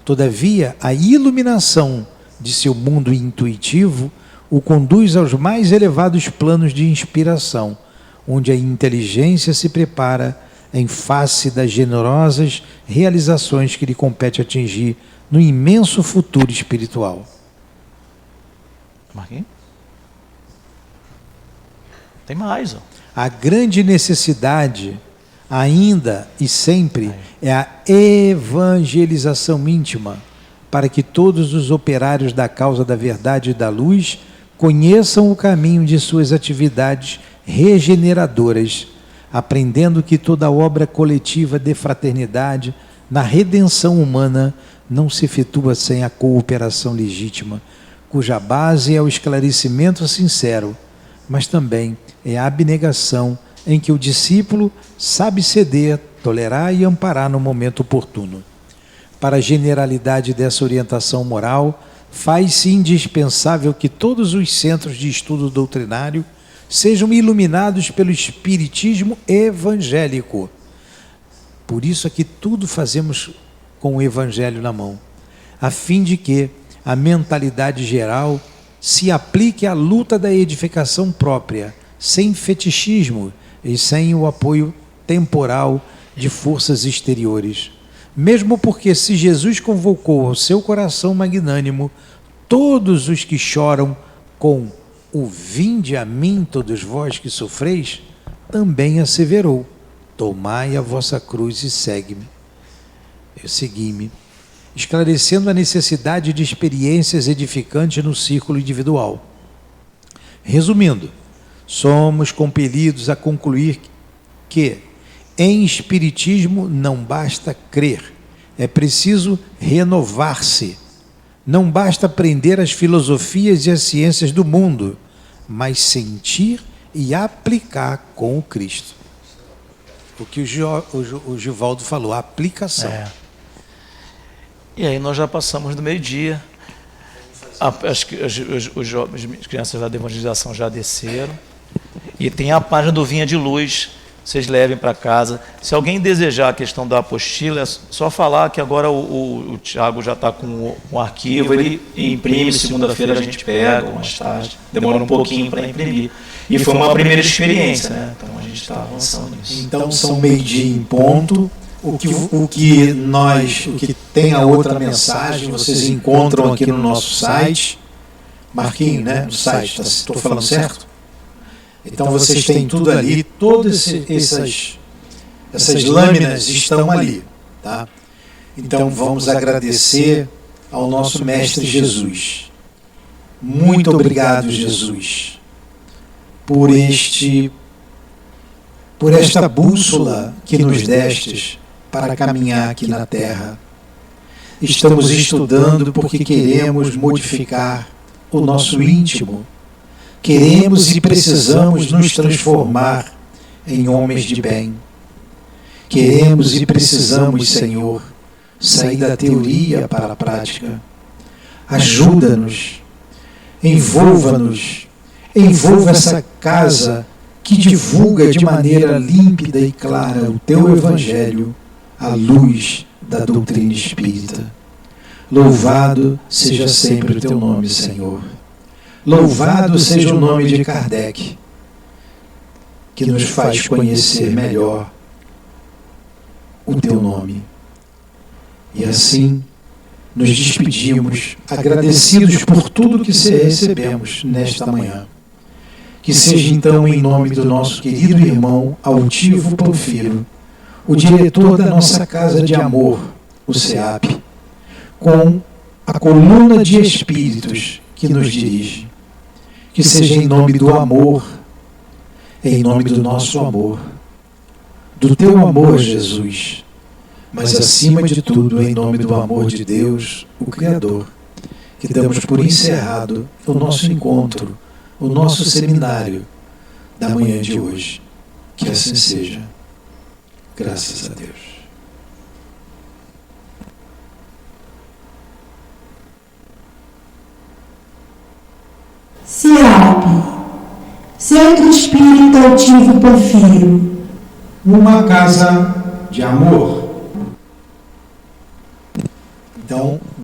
Todavia, a iluminação de seu mundo intuitivo o conduz aos mais elevados planos de inspiração, onde a inteligência se prepara em face das generosas realizações que lhe compete atingir no imenso futuro espiritual. Marquinhos? Tem mais, ó. A grande necessidade, ainda e sempre, é a evangelização íntima, para que todos os operários da causa da verdade e da luz conheçam o caminho de suas atividades regeneradoras, aprendendo que toda obra coletiva de fraternidade na redenção humana não se efetua sem a cooperação legítima, cuja base é o esclarecimento sincero, mas também é a abnegação em que o discípulo sabe ceder, tolerar e amparar no momento oportuno. Para a generalidade dessa orientação moral, faz-se indispensável que todos os centros de estudo doutrinário sejam iluminados pelo espiritismo evangélico. Por isso é que tudo fazemos com o evangelho na mão, a fim de que a mentalidade geral se aplique à luta da edificação própria, sem fetichismo e sem o apoio temporal de forças exteriores. Mesmo porque se Jesus convocou ao seu coração magnânimo todos os que choram com o vinde a mim todos vós que sofreis, também asseverou, tomai a vossa cruz e segui-me, esclarecendo a necessidade de experiências edificantes no círculo individual. Resumindo, somos compelidos a concluir que em espiritismo não basta crer, é preciso renovar-se. Não basta aprender as filosofias e as ciências do mundo, mas sentir e aplicar com o Cristo. O que o Givaldo falou, a aplicação. E aí nós já passamos do meio-dia. As crianças da evangelização já desceram. E tem a página do Vinha de Luz, vocês levem para casa. Se alguém desejar a questão da apostila, é só falar que agora o Tiago já está com o arquivo, ele imprime, segunda-feira a gente pega, ou mais tarde, demora um pouquinho para imprimir. E foi uma primeira experiência, né? Então a gente está avançando nisso. Então são meio-dia em ponto. O que tem a outra mensagem, vocês encontram aqui no nosso site. Marquinho, né? No site, estou falando certo? Então vocês têm tudo ali, todas essas lâminas estão ali, tá? Então vamos agradecer ao nosso Mestre Jesus. Muito obrigado, Jesus, por esta bússola que nos destes para caminhar aqui na Terra. Estamos estudando porque queremos modificar o nosso íntimo. Queremos e precisamos nos transformar em homens de bem. Queremos e precisamos, Senhor, sair da teoria para a prática. Ajuda-nos, envolva-nos, envolva essa casa que divulga de maneira límpida e clara o Teu Evangelho à luz da doutrina espírita. Louvado seja sempre o Teu nome, Senhor. Louvado seja o nome de Kardec, que nos faz conhecer melhor o Teu nome. E assim nos despedimos, agradecidos por tudo que recebemos nesta manhã. Que seja então em nome do nosso querido irmão Altivo Panfiro, o diretor da nossa Casa de Amor, o SEAP, com a coluna de espíritos que nos dirige. Que seja em nome do amor, em nome do nosso amor, do Teu amor, Jesus, mas acima de tudo, em nome do amor de Deus, o Criador, que damos por encerrado o nosso encontro, o nosso seminário da manhã de hoje. Que assim seja. Graças a Deus. SEAP, Centro Espírita Altivo Panfiro. Uma casa de amor. Então,